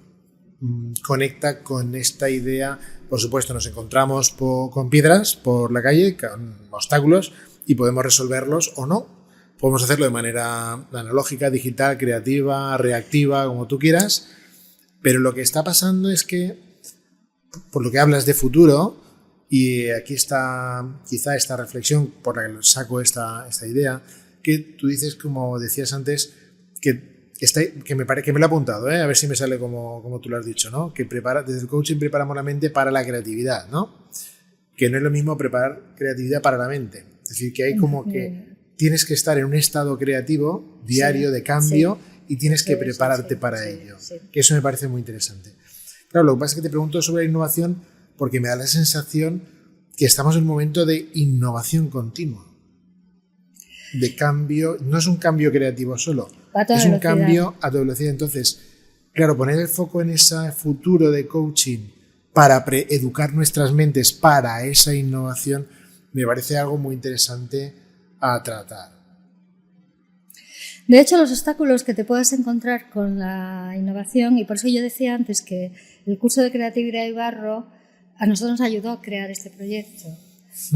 conecta con esta idea. Por supuesto, nos encontramos con piedras por la calle, con obstáculos, y podemos resolverlos o no. Podemos hacerlo de manera analógica, digital, creativa, reactiva, como tú quieras. Pero lo que está pasando es que, por lo que hablas de futuro, y aquí está quizá esta reflexión por la que saco esta idea, que tú dices, como decías antes, que me lo he apuntado, a ver si me sale como tú lo has dicho, ¿no? Que desde el coaching preparamos la mente para la creatividad, ¿no? Que no es lo mismo preparar creatividad para la mente. Es decir, que hay como que tienes que estar en un estado creativo diario de cambio, y tienes que prepararte para ello. Que eso me parece muy interesante. Claro, lo que pasa es que te pregunto sobre la innovación porque me da la sensación que estamos en un momento de innovación continua. De cambio, no es un cambio creativo solo, es un cambio a toda velocidad. Entonces, claro, poner el foco en ese futuro de coaching para educar nuestras mentes para esa innovación me parece algo muy interesante a tratar. De hecho, los obstáculos que te puedas encontrar con la innovación, y por eso yo decía antes que el curso de creatividad Ibarro a nosotros nos ayudó a crear este proyecto.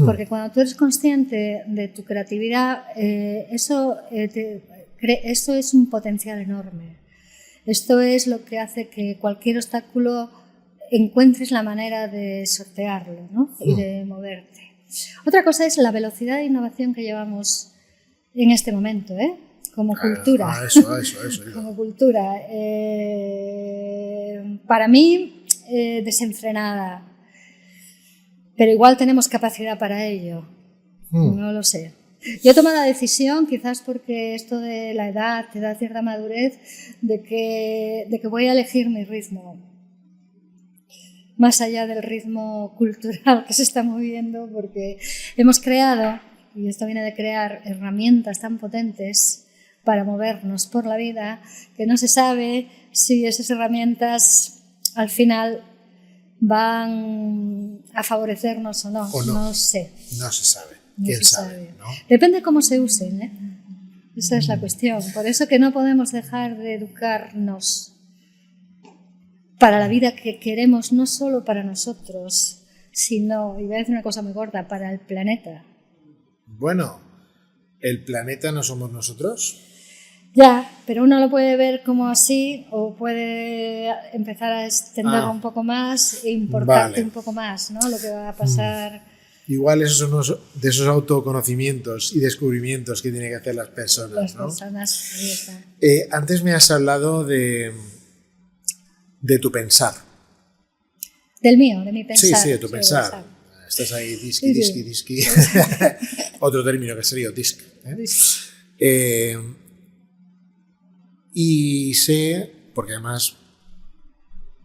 Porque cuando tú eres consciente de tu creatividad, eso es un potencial enorme. Esto es lo que hace que cualquier obstáculo encuentres la manera de sortearlo, ¿no? Y de moverte. Otra cosa es la velocidad de innovación que llevamos en este momento, como cultura. Eso. Como cultura. Para mí, desenfrenada. Pero igual tenemos capacidad para ello. No lo sé. Yo he tomado la decisión, quizás porque esto de la edad te da cierta madurez, de que voy a elegir mi ritmo. Más allá del ritmo cultural que se está moviendo, porque hemos creado, y esto viene de crear, herramientas tan potentes para movernos por la vida, que no se sabe si esas herramientas al final van a favorecernos o no. No sé. No se sabe. No ¿Quién se sabe? ¿No? Depende de cómo se usen, ¿eh? Esa es la cuestión. Por eso que no podemos dejar de educarnos para la vida que queremos, no solo para nosotros, sino, y voy a decir una cosa muy gorda, para el planeta. Bueno, ¿el planeta no somos nosotros? Ya, pero uno lo puede ver como así o puede empezar a extenderlo un poco más e importarte un poco más, ¿no? Lo que va a pasar. Igual esos son unos de esos autoconocimientos y descubrimientos que tienen que hacer las personas, ¿no? Ahí está. Antes me has hablado de tu pensar. Del mío, de mi pensar. Sí, de tu pensar. Estás ahí, disqui. Otro término que sería disc. Y sé, porque además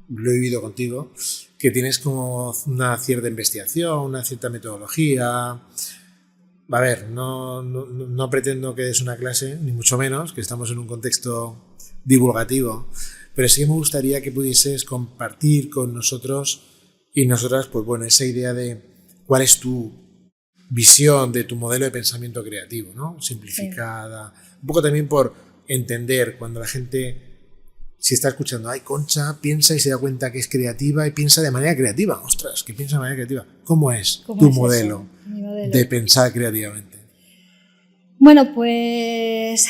lo he vivido contigo, que tienes como una cierta investigación, una cierta metodología. A ver, no pretendo que des una clase, ni mucho menos, que estamos en un contexto divulgativo, pero sí que me gustaría que pudieses compartir con nosotros y nosotras, pues bueno, esa idea de cuál es tu visión de tu modelo de pensamiento creativo, ¿no? Simplificada. Sí. Un poco también por entender cuando la gente, si está escuchando, ay, Concha piensa y se da cuenta que es creativa y piensa de manera creativa. Ostras, que piensa de manera creativa. ¿Cómo es tu modelo de pensar creativamente? Bueno, pues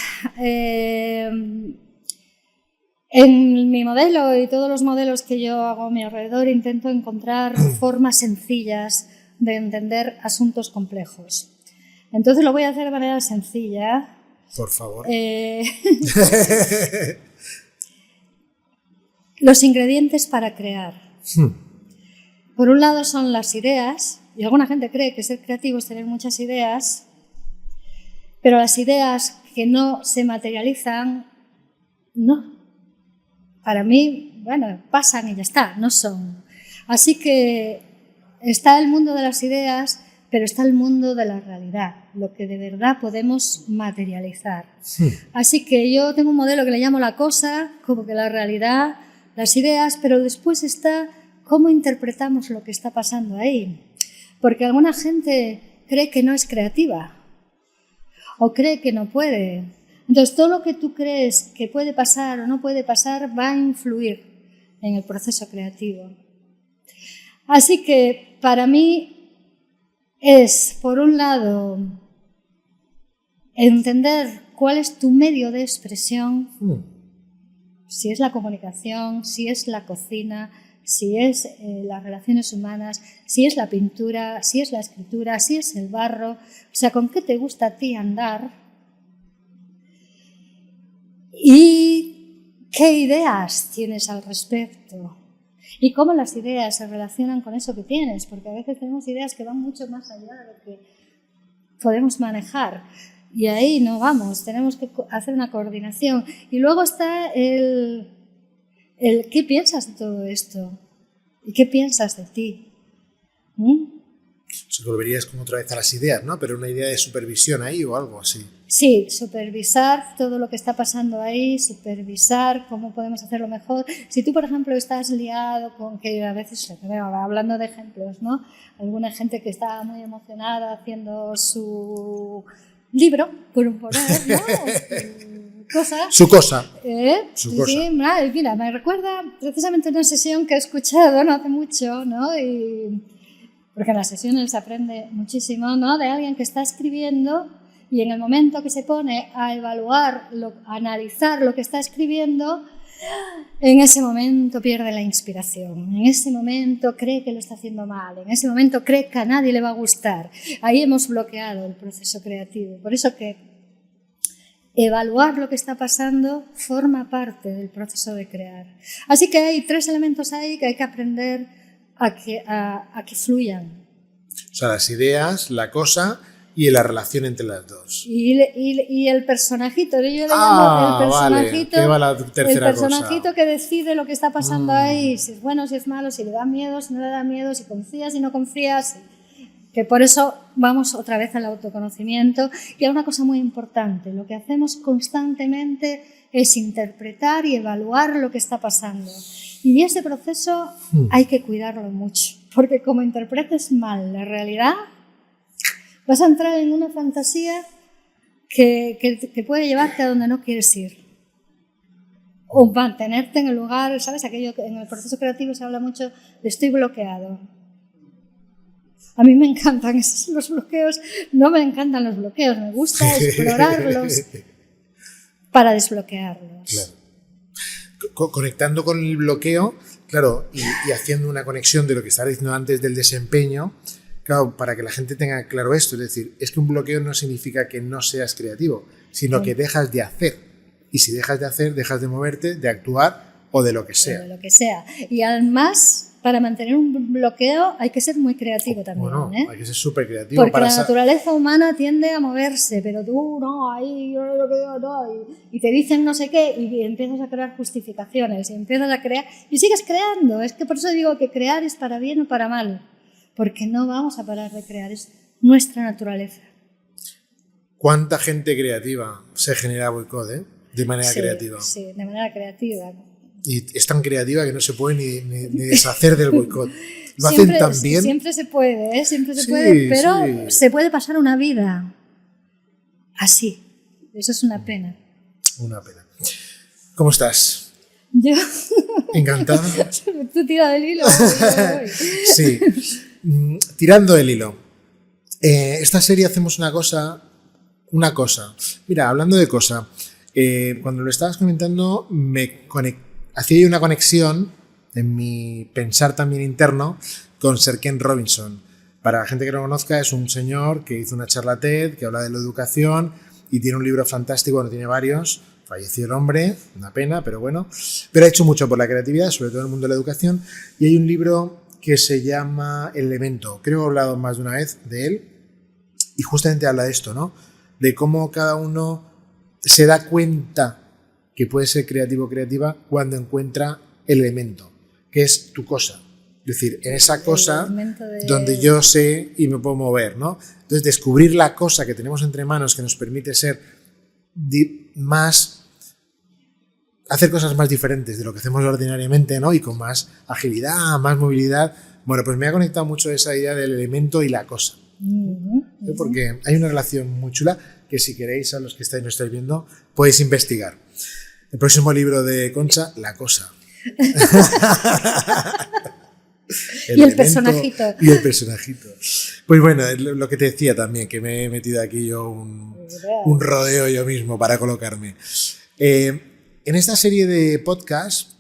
en mi modelo y todos los modelos que yo hago a mi alrededor intento encontrar formas sencillas de entender asuntos complejos. Entonces lo voy a hacer de manera sencilla. Por favor. Los ingredientes para crear. Por un lado son las ideas, y alguna gente cree que ser creativo es tener muchas ideas, pero las ideas que no se materializan, no. Para mí, bueno, pasan y ya está, no son. Así que está el mundo de las ideas, pero está el mundo de la realidad, lo que de verdad podemos materializar. Sí. Así que yo tengo un modelo que le llamo la cosa, como que la realidad, las ideas, pero después está cómo interpretamos lo que está pasando ahí. Porque alguna gente cree que no es creativa o cree que no puede. Entonces, todo lo que tú crees que puede pasar o no puede pasar va a influir en el proceso creativo. Así que para mí es, por un lado, entender cuál es tu medio de expresión, si es la comunicación, si es la cocina, si es las relaciones humanas, si es la pintura, si es la escritura, si es el barro, o sea, con qué te gusta a ti andar y qué ideas tienes al respecto. Y cómo las ideas se relacionan con eso que tienes, porque a veces tenemos ideas que van mucho más allá de lo que podemos manejar. Y ahí no vamos, tenemos que hacer una coordinación. Y luego está el ¿qué piensas de todo esto? ¿Y qué piensas de ti? Se volverías como otra vez a las ideas, ¿no? Pero una idea de supervisión ahí o algo así. Sí, supervisar todo lo que está pasando ahí, supervisar cómo podemos hacerlo mejor. Si tú, por ejemplo, estás liado con que a veces, hablando de ejemplos, ¿no? Alguna gente que está muy emocionada haciendo su libro, por poner, ¿no? Su cosa. Su cosa. Sí, mira, me recuerda precisamente una sesión que he escuchado no hace mucho, ¿no? Porque en las sesiones se aprende muchísimo, ¿no? De alguien que está escribiendo y en el momento que se pone a evaluar, a analizar lo que está escribiendo, en ese momento pierde la inspiración, en ese momento cree que lo está haciendo mal, en ese momento cree que a nadie le va a gustar. Ahí hemos bloqueado el proceso creativo. Por eso que evaluar lo que está pasando forma parte del proceso de crear. Así que hay 3 elementos ahí que hay que aprender a que fluyan. O sea, las ideas, la cosa y la relación entre las dos. Y el personajito, yo le llamo el personajito, vale. ¿Qué va la tercera el personajito cosa? Que decide lo que está pasando ahí, si es bueno, si es malo, si le da miedo, si no le da miedo, si confías, si no confías. Que por eso vamos otra vez al autoconocimiento y a una cosa muy importante, lo que hacemos constantemente es interpretar y evaluar lo que está pasando. Y ese proceso hay que cuidarlo mucho, porque como interpretes mal la realidad, vas a entrar en una fantasía que puede llevarte a donde no quieres ir. O mantenerte en el lugar, ¿sabes? Aquello que en el proceso creativo se habla mucho de estoy bloqueado. A mí me encantan los bloqueos, no me encantan los bloqueos, me gusta explorarlos para desbloquearlos. Claro. Conectando con el bloqueo, claro, y haciendo una conexión de lo que estaba diciendo antes del desempeño, claro, para que la gente tenga claro esto, es decir, es que un bloqueo no significa que no seas creativo, sino que dejas de hacer. Y si dejas de hacer, dejas de moverte, de actuar o de lo que sea. De lo que sea. Y además, para mantener un bloqueo hay que ser muy creativo también. Bueno, ¿eh? Hay que ser súper creativo. Porque la naturaleza humana tiende a moverse, pero tú no, ahí yo no, y te dicen no sé qué y empiezas a crear justificaciones y empiezas a crear y sigues creando. Es que por eso digo que crear es para bien o para mal, porque no vamos a parar de crear, es nuestra naturaleza. ¿Cuánta gente creativa se genera boicot, de manera creativa? Sí, de manera creativa. Y es tan creativa que no se puede ni deshacer del boicot. Lo hacen tan bien. Siempre se puede, siempre se puede, pero se puede pasar una vida así. Eso es una pena. Una pena. ¿Cómo estás? Yo. Encantado. Tú tira del hilo. Sí. Tirando del hilo. Esta serie hacemos una cosa. Mira, hablando de cosa. Cuando lo estabas comentando, hacía yo una conexión en mi pensar también interno con Sir Ken Robinson. Para la gente que no lo conozca, es un señor que hizo una charla TED que habla de la educación y tiene un libro fantástico, bueno, tiene varios. Falleció el hombre, una pena, pero bueno. Pero ha hecho mucho por la creatividad, sobre todo en el mundo de la educación. Y hay un libro que se llama El Elemento. Creo que he hablado más de una vez de él. Y justamente habla de esto, ¿no? De cómo cada uno se da cuenta que puede ser creativo o creativa cuando encuentra el elemento, que es tu cosa. Es decir, en esa cosa donde yo sé y me puedo mover, ¿no? Entonces, descubrir la cosa que tenemos entre manos que nos permite ser hacer cosas más diferentes de lo que hacemos ordinariamente, ¿no? Y con más agilidad, más movilidad. Bueno, pues me ha conectado mucho esa idea del elemento y la cosa. Porque hay una relación muy chula que si queréis, a los que no estáis viendo, podéis investigar. El próximo libro de Concha, La cosa. Y el personajito. Y el personajito. Pues bueno, lo que te decía también, que me he metido aquí yo un rodeo yo mismo para colocarme. En esta serie de podcasts,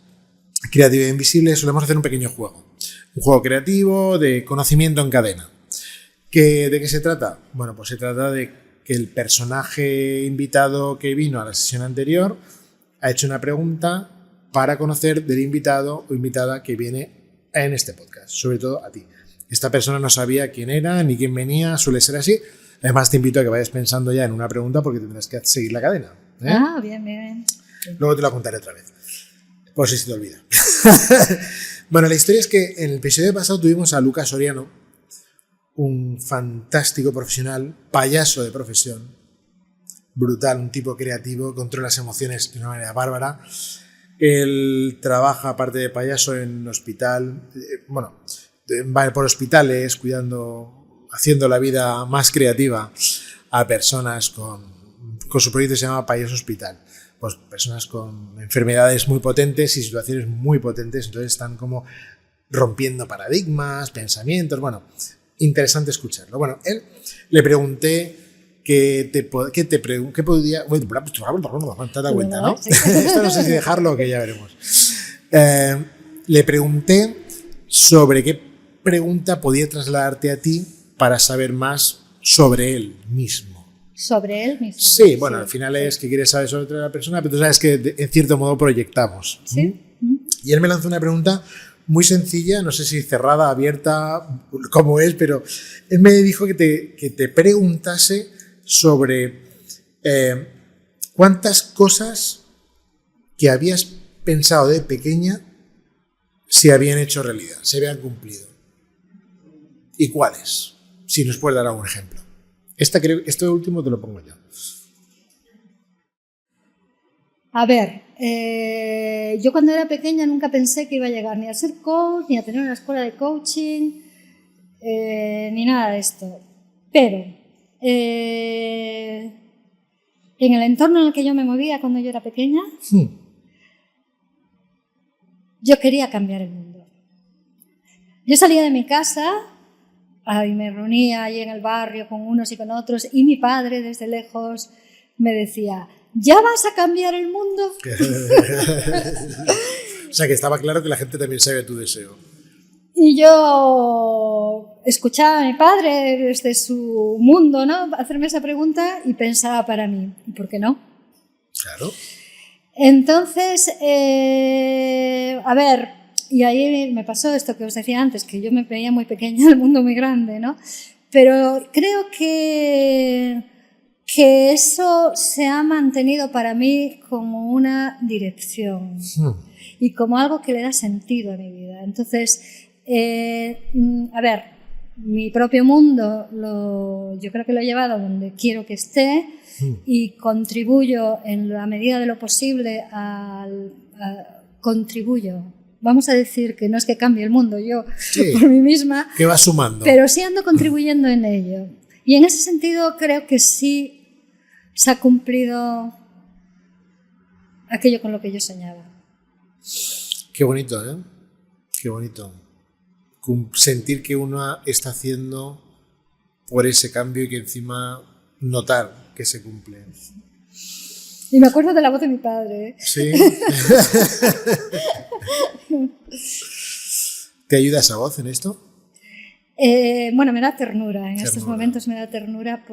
Creatividad Invisible, solemos hacer un pequeño juego. Un juego creativo de conocimiento en cadena. ¿De qué se trata? Bueno, pues se trata de que el personaje invitado que vino a la sesión anterior ha hecho una pregunta para conocer del invitado o invitada que viene en este podcast, sobre todo a ti. Esta persona no sabía quién era ni quién venía, suele ser así. Además, te invito a que vayas pensando ya en una pregunta porque tendrás que seguir la cadena. Ah, bien. Luego te lo contaré otra vez, por si se te olvida. Bueno, la historia es que en el episodio pasado tuvimos a Lucas Soriano, un fantástico profesional, payaso de profesión, brutal, un tipo creativo, controla las emociones de una manera bárbara. Él trabaja, aparte de payaso, en hospital, va por hospitales, haciendo la vida más creativa a personas con su proyecto que se llama Payaso Hospital. Pues personas con enfermedades muy potentes y situaciones muy potentes, entonces están como rompiendo paradigmas, pensamientos, bueno, interesante escucharlo. Bueno, él le pregunté qué podía... Bueno, te das cuenta, ¿no? Esto no sé si dejarlo o que ya veremos. Le pregunté sobre qué pregunta podía trasladarte a ti para saber más sobre él mismo. ¿Sobre él mismo? Sí, bueno, al final es que quieres saber sobre otra persona, pero tú sabes que en cierto modo proyectamos. Sí. Y él me lanzó una pregunta muy sencilla, no sé si cerrada, abierta, cómo es, pero él me dijo que te preguntase sobre cuántas cosas que habías pensado de pequeña se habían hecho realidad, se habían cumplido. ¿Y cuáles? Si nos puedes dar algún ejemplo. Esto último te lo pongo yo. A ver, yo cuando era pequeña nunca pensé que iba a llegar ni a ser coach, ni a tener una escuela de coaching, ni nada de esto. Pero en el entorno en el que yo me movía cuando yo era pequeña, yo quería cambiar el mundo. Yo salía de mi casa y me reunía allí en el barrio con unos y con otros, y mi padre desde lejos me decía: ¿ya vas a cambiar el mundo? O sea, que estaba claro que la gente también sabe tu deseo. Y yo escuchaba a mi padre desde su mundo, ¿no?, hacerme esa pregunta, y pensaba para mí, ¿y por qué no? Claro. Entonces, a ver, y ahí me pasó esto que os decía antes, que yo me veía muy pequeña, el mundo muy grande, ¿no? Pero creo que eso se ha mantenido para mí como una dirección y como algo que le da sentido a mi vida. Entonces, a ver, mi propio mundo yo creo que lo he llevado donde quiero que esté, y contribuyo en la medida de lo posible contribuyo. Vamos a decir que no es que cambie el mundo yo por mí misma, que va sumando, pero sí ando contribuyendo en ello. Y en ese sentido creo que sí se ha cumplido aquello con lo que yo soñaba. Qué bonito, ¿eh? Qué bonito. Sentir que uno está haciendo por ese cambio y que encima notar que se cumple. Y me acuerdo de la voz de mi padre, ¿eh? Sí. ¿Te ayuda esa voz en esto? Bueno, me da ternura. En estos momentos me da ternura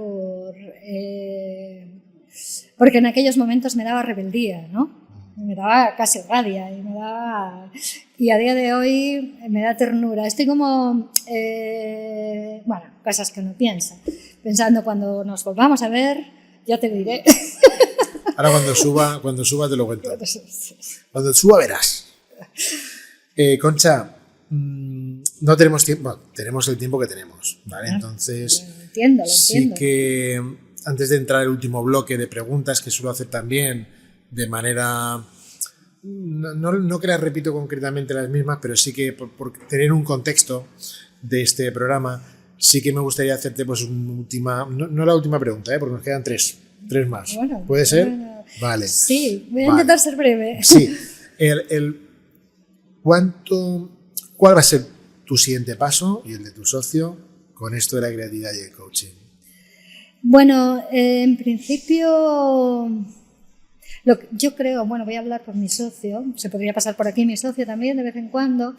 porque en aquellos momentos me daba rebeldía, ¿no? Me daba casi rabia y a día de hoy me da ternura. Estoy como, bueno, cosas que uno piensa. Pensando cuando nos volvamos a ver, ya te diré. Ahora cuando suba te lo cuento. Cuando suba verás. Concha, no tenemos tiempo, bueno, tenemos el tiempo que tenemos, ¿vale? Entonces, lo entiendo. Sí que antes de entrar al último bloque de preguntas, que suelo hacer también de manera, no que las repito concretamente las mismas, pero sí que por tener un contexto de este programa, sí que me gustaría hacerte pues una última, no la última pregunta, porque nos quedan tres más. Bueno, ¿puede ser? Bueno. Vale. Sí, voy a intentar ser breve. Sí. ¿Cuál va a ser tu siguiente paso y el de tu socio con esto de la creatividad y el coaching? Bueno, en principio, yo creo, bueno, voy a hablar por mi socio, se podría pasar por aquí mi socio también de vez en cuando,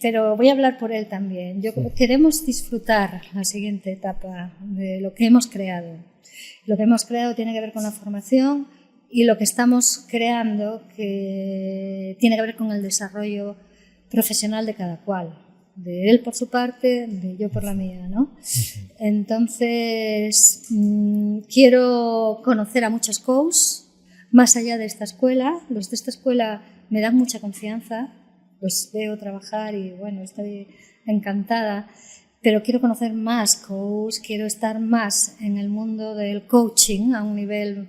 pero voy a hablar por él también. Queremos disfrutar la siguiente etapa de lo que hemos creado. Lo que hemos creado tiene que ver con la formación, y lo que estamos creando que tiene que ver con el desarrollo profesional de cada cual, de él por su parte, de yo por la mía, ¿no? Entonces, quiero conocer a muchos coaches más allá de esta escuela. Los de esta escuela me dan mucha confianza, los veo trabajar y bueno, estoy encantada, pero quiero conocer más coaches, quiero estar más en el mundo del coaching a un nivel,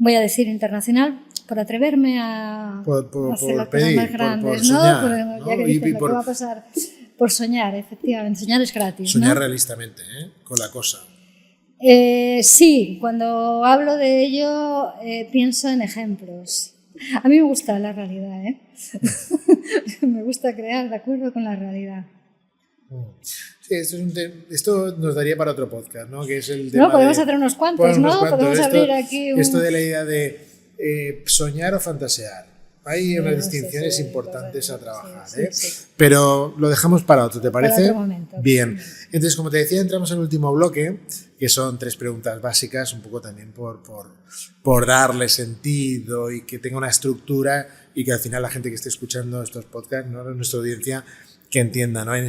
voy a decir, internacional, por atreverme a hacer las cosas más grandes, por soñar, ¿no? Ya que dicen, ¿qué va a pasar? Por soñar, efectivamente. Soñar es gratis, soñar, ¿no? realistamente, con la cosa. Sí, cuando hablo de ello pienso en ejemplos. A mí me gusta la realidad, me gusta crear de acuerdo con la realidad. Sí, esto nos daría para otro podcast, ¿no? Que es el tema podemos hacer unos cuantos, ¿no? Podemos abrir aquí esto de la idea de soñar o fantasear. Hay unas distinciones importantes a trabajar, sí. Pero lo dejamos para otro, ¿te parece? Para otro momento. Bien. Entonces, como te decía, entramos en el último bloque, que son 3 preguntas básicas, un poco también por darle sentido y que tenga una estructura y que al final la gente que esté escuchando estos podcasts, ¿no?, nuestra audiencia, que entienda, ¿no?, en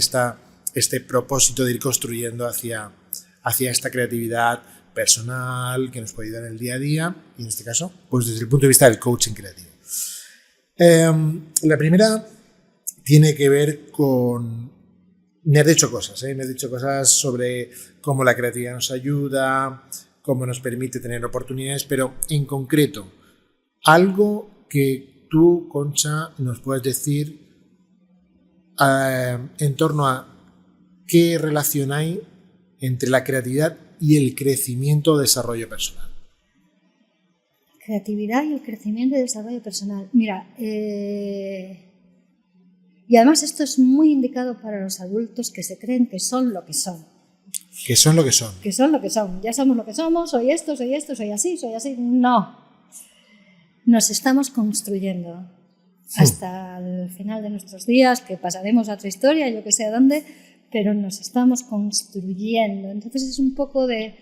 este propósito de ir construyendo hacia esta creatividad personal que nos puede ayudar en el día a día, y en este caso, pues desde el punto de vista del coaching creativo. La primera tiene que ver con... Me has dicho cosas, me has dicho cosas sobre cómo la creatividad nos ayuda, cómo nos permite tener oportunidades, pero en concreto, algo que tú, Concha, nos puedes decir en torno a qué relación hay entre la creatividad y el crecimiento o desarrollo personal. Creatividad y el crecimiento y desarrollo personal. Mira, y además esto es muy indicado para los adultos que se creen que son lo que son. Que son lo que son. Que son lo que son. Ya somos lo que somos, soy esto, soy así, soy así. No. Nos estamos construyendo hasta el final de nuestros días, que pasaremos a otra historia, yo que sé a dónde, pero nos estamos construyendo. Entonces es un poco de...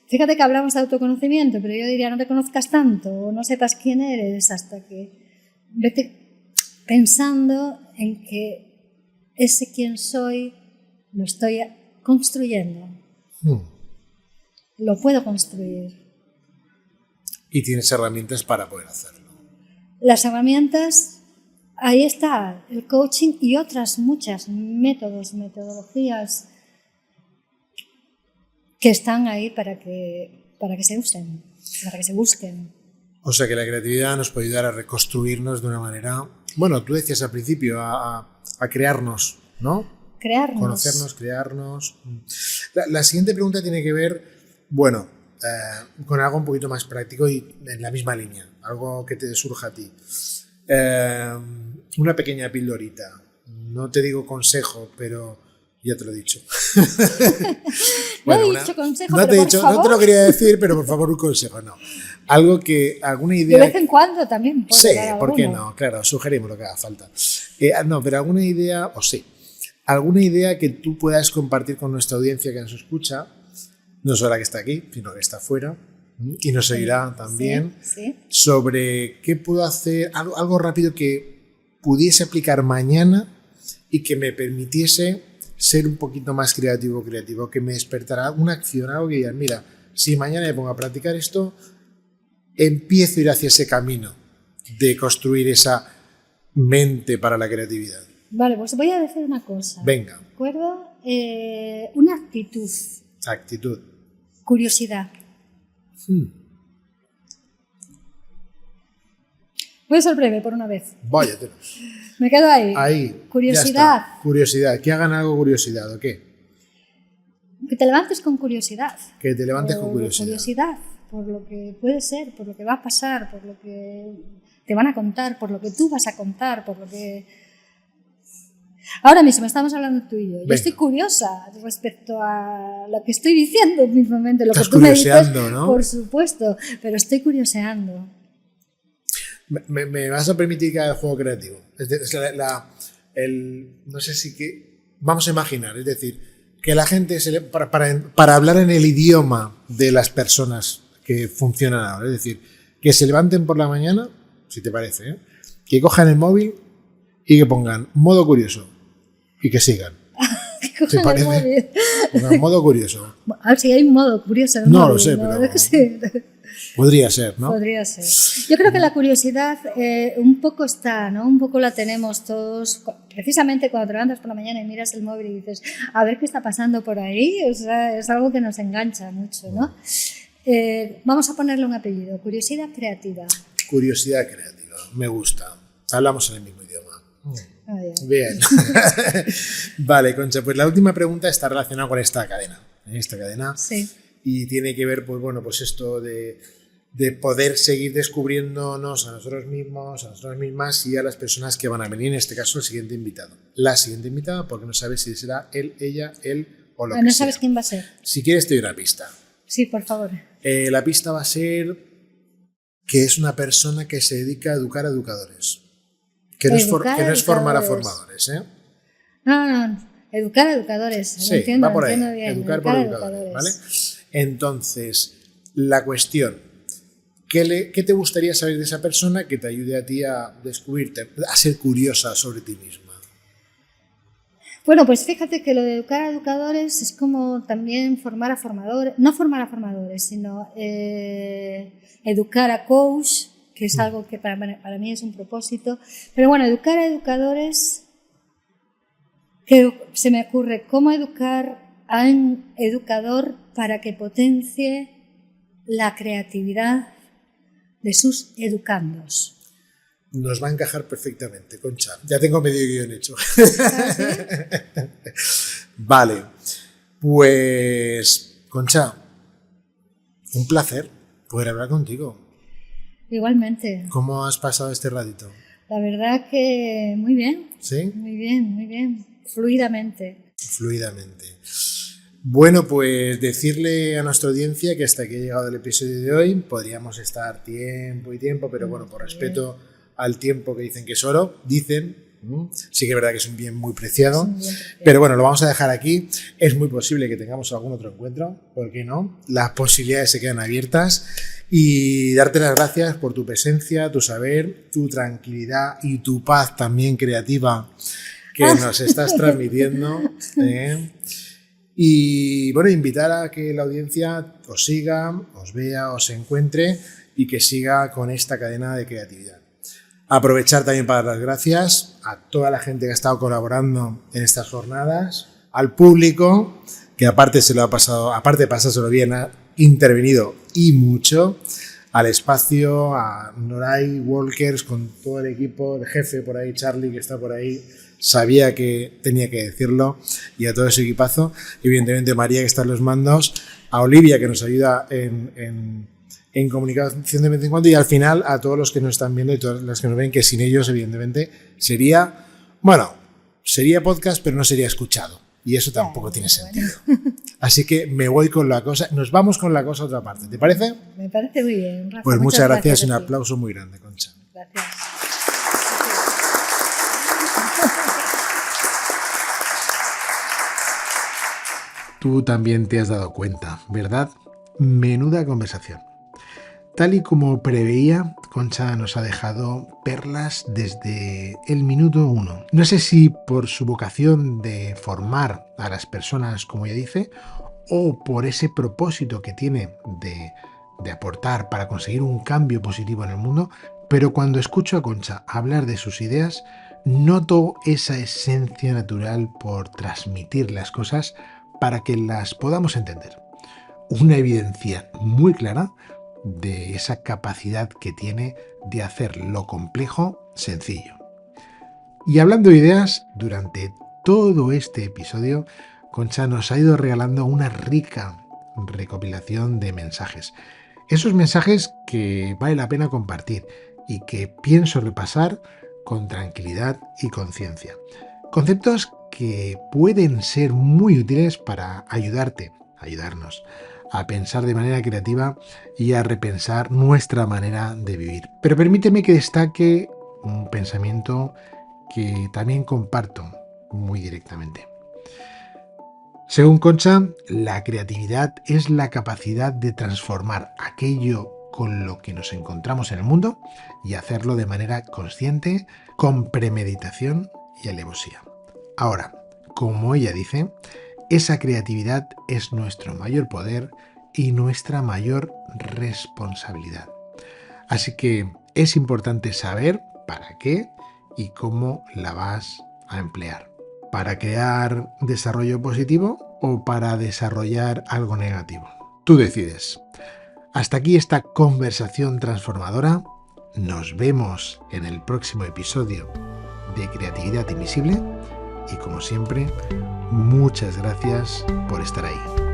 Fíjate que hablamos de autoconocimiento, pero yo diría no te conozcas tanto o no sepas quién eres hasta que vete pensando en que ese quién soy lo estoy construyendo. Lo puedo construir. Y tienes herramientas para poder hacerlo. Las herramientas, ahí está, el coaching y otras muchas metodologías que están ahí para que se usen, para que se busquen. O sea que la creatividad nos puede ayudar a reconstruirnos de una manera... Bueno, tú decías al principio, a crearnos, ¿no? Crearnos. Conocernos, crearnos. La siguiente pregunta tiene que ver, bueno, con algo un poquito más práctico y en la misma línea, algo que te surja a ti. Una pequeña pildorita. No te digo consejo, pero ya te lo he dicho. Bueno, no he dicho consejo, no pero te no te lo quería decir, pero por favor un consejo, no. Alguna idea... De vez en cuando también. Sí, ¿por qué no? Claro, sugerimos lo que haga falta. No, pero alguna idea, alguna idea que tú puedas compartir con nuestra audiencia que nos escucha, no solo la que está aquí, sino que está afuera, y nos seguirá también, sobre qué puedo hacer, algo rápido que pudiese aplicar mañana y que me permitiese ser un poquito más creativo, que me despertará una acción, algo que diga, mira, si mañana me pongo a practicar esto, empiezo a ir hacia ese camino de construir esa mente para la creatividad. Vale, pues voy a decir una cosa. Venga. ¿De acuerdo? Una actitud. Actitud. Curiosidad. Voy a ser breve por una vez. Váyatelo. Me quedo ahí. Ahí. Curiosidad. Curiosidad. Que hagan algo curiosidad, ¿o qué? Que te levantes con curiosidad. Que te levantes con curiosidad. Curiosidad por lo que puede ser, por lo que va a pasar, por lo que te van a contar, por lo que tú vas a contar, por lo que... Ahora mismo estamos hablando tú y yo. Yo estoy curiosa respecto a lo que estoy diciendo mismamente. Lo que tú me dices, ¿no? Por supuesto, pero estoy curioseando. ¿Me vas a permitir que haga el juego creativo? No sé si que... Vamos a imaginar, es decir, que la gente, para hablar en el idioma de las personas que funcionan ahora, es decir, que se levanten por la mañana, si te parece, que cojan el móvil y que pongan modo curioso y que sigan. ¿Te parece? Pongan modo curioso. A ver si hay un modo curioso. No lo sé, pero... Podría ser, ¿no? Podría ser. Yo creo que la curiosidad un poco está, ¿no? Un poco la tenemos todos. Precisamente cuando te levantas por la mañana y miras el móvil y dices, a ver qué está pasando por ahí, o sea, es algo que nos engancha mucho, ¿no? Vamos a ponerle un apellido, curiosidad creativa. Curiosidad creativa, me gusta. Hablamos en el mismo idioma. Bien. Vale, Concha, pues la última pregunta está relacionada con esta cadena. Sí. Y tiene que ver, pues bueno, pues esto de poder seguir descubriéndonos a nosotros mismos, a nosotras mismas y a las personas que van a venir, en este caso el siguiente invitado. La siguiente invitada, porque no sabes si será él, ella, él o lo que sea. No sabes quién va a ser. Si quieres te doy una pista. Sí, por favor. La pista va a ser que es una persona que se dedica a educar a educadores. Que no es formar a formadores, ¿eh? No. Educar a educadores. Sí, lo entiendo, va por ahí. Bien. Educar por educadores, ¿vale? Entonces, la cuestión, ¿qué te gustaría saber de esa persona que te ayude a ti a descubrirte, a ser curiosa sobre ti misma? Bueno, pues fíjate que lo de educar a educadores es como también formar a formadores, no formar a formadores, sino educar a coach, que es algo que para mí es un propósito. Pero bueno, educar a educadores que se me ocurre cómo educar a un educador para que potencie la creatividad de sus educandos. Nos va a encajar perfectamente, Concha. Ya tengo medio guión hecho. Vale, pues Concha, un placer poder hablar contigo. Igualmente. ¿Cómo has pasado este ratito? La verdad que muy bien. ¿Sí? Muy bien. Fluidamente. Bueno, pues decirle a nuestra audiencia que hasta aquí ha llegado el episodio de hoy. Podríamos estar tiempo y tiempo, pero bueno, por respeto al tiempo que dicen que es oro, sí que es verdad que es un bien muy preciado, pero bueno, lo vamos a dejar aquí. Es muy posible que tengamos algún otro encuentro, ¿por qué no? Las posibilidades se quedan abiertas y darte las gracias por tu presencia, tu saber, tu tranquilidad y tu paz también creativa que nos estás transmitiendo. Y bueno, invitar a que la audiencia os siga, os vea, os encuentre y que siga con esta cadena de creatividad. Aprovechar también para dar las gracias a toda la gente que ha estado colaborando en estas jornadas, al público, que aparte de pasárselo bien, ha intervenido y mucho, al espacio, a Noray Walkers con todo el equipo, el jefe por ahí, Charlie, que está por ahí, sabía que tenía que decirlo, y a todo ese equipazo, evidentemente María, que está en los mandos, a Olivia, que nos ayuda en comunicación de vez en cuando, y al final a todos los que nos están viendo y todos los que nos ven, que sin ellos evidentemente sería podcast, pero no sería escuchado, y eso tampoco tiene sentido. Así que me voy con la cosa, nos vamos con la cosa a otra parte, ¿te parece? Me parece muy bien, Rafa. Pues muchas gracias y un aplauso muy grande, Concha. Gracias. Tú también te has dado cuenta, ¿verdad? Menuda conversación. Tal y como preveía, Concha nos ha dejado perlas desde el minuto 1. No sé si por su vocación de formar a las personas, como ella dice, o por ese propósito que tiene de aportar para conseguir un cambio positivo en el mundo, pero cuando escucho a Concha hablar de sus ideas, noto esa esencia natural por transmitir las cosas para que las podamos entender. Una evidencia muy clara de esa capacidad que tiene de hacer lo complejo sencillo. Y hablando de ideas, durante todo este episodio, Concha nos ha ido regalando una rica recopilación de mensajes. Esos mensajes que vale la pena compartir y que pienso repasar con tranquilidad y conciencia. Conceptos que pueden ser muy útiles para ayudarnos a pensar de manera creativa y a repensar nuestra manera de vivir. Pero permíteme que destaque un pensamiento que también comparto muy directamente. Según Concha, la creatividad es la capacidad de transformar aquello con lo que nos encontramos en el mundo y hacerlo de manera consciente, con premeditación y alevosía. Ahora, como ella dice, esa creatividad es nuestro mayor poder y nuestra mayor responsabilidad. Así que es importante saber para qué y cómo la vas a emplear. ¿Para crear desarrollo positivo o para desarrollar algo negativo? Tú decides. Hasta aquí esta conversación transformadora. Nos vemos en el próximo episodio de Creatividad Invisible y como siempre, muchas gracias por estar ahí.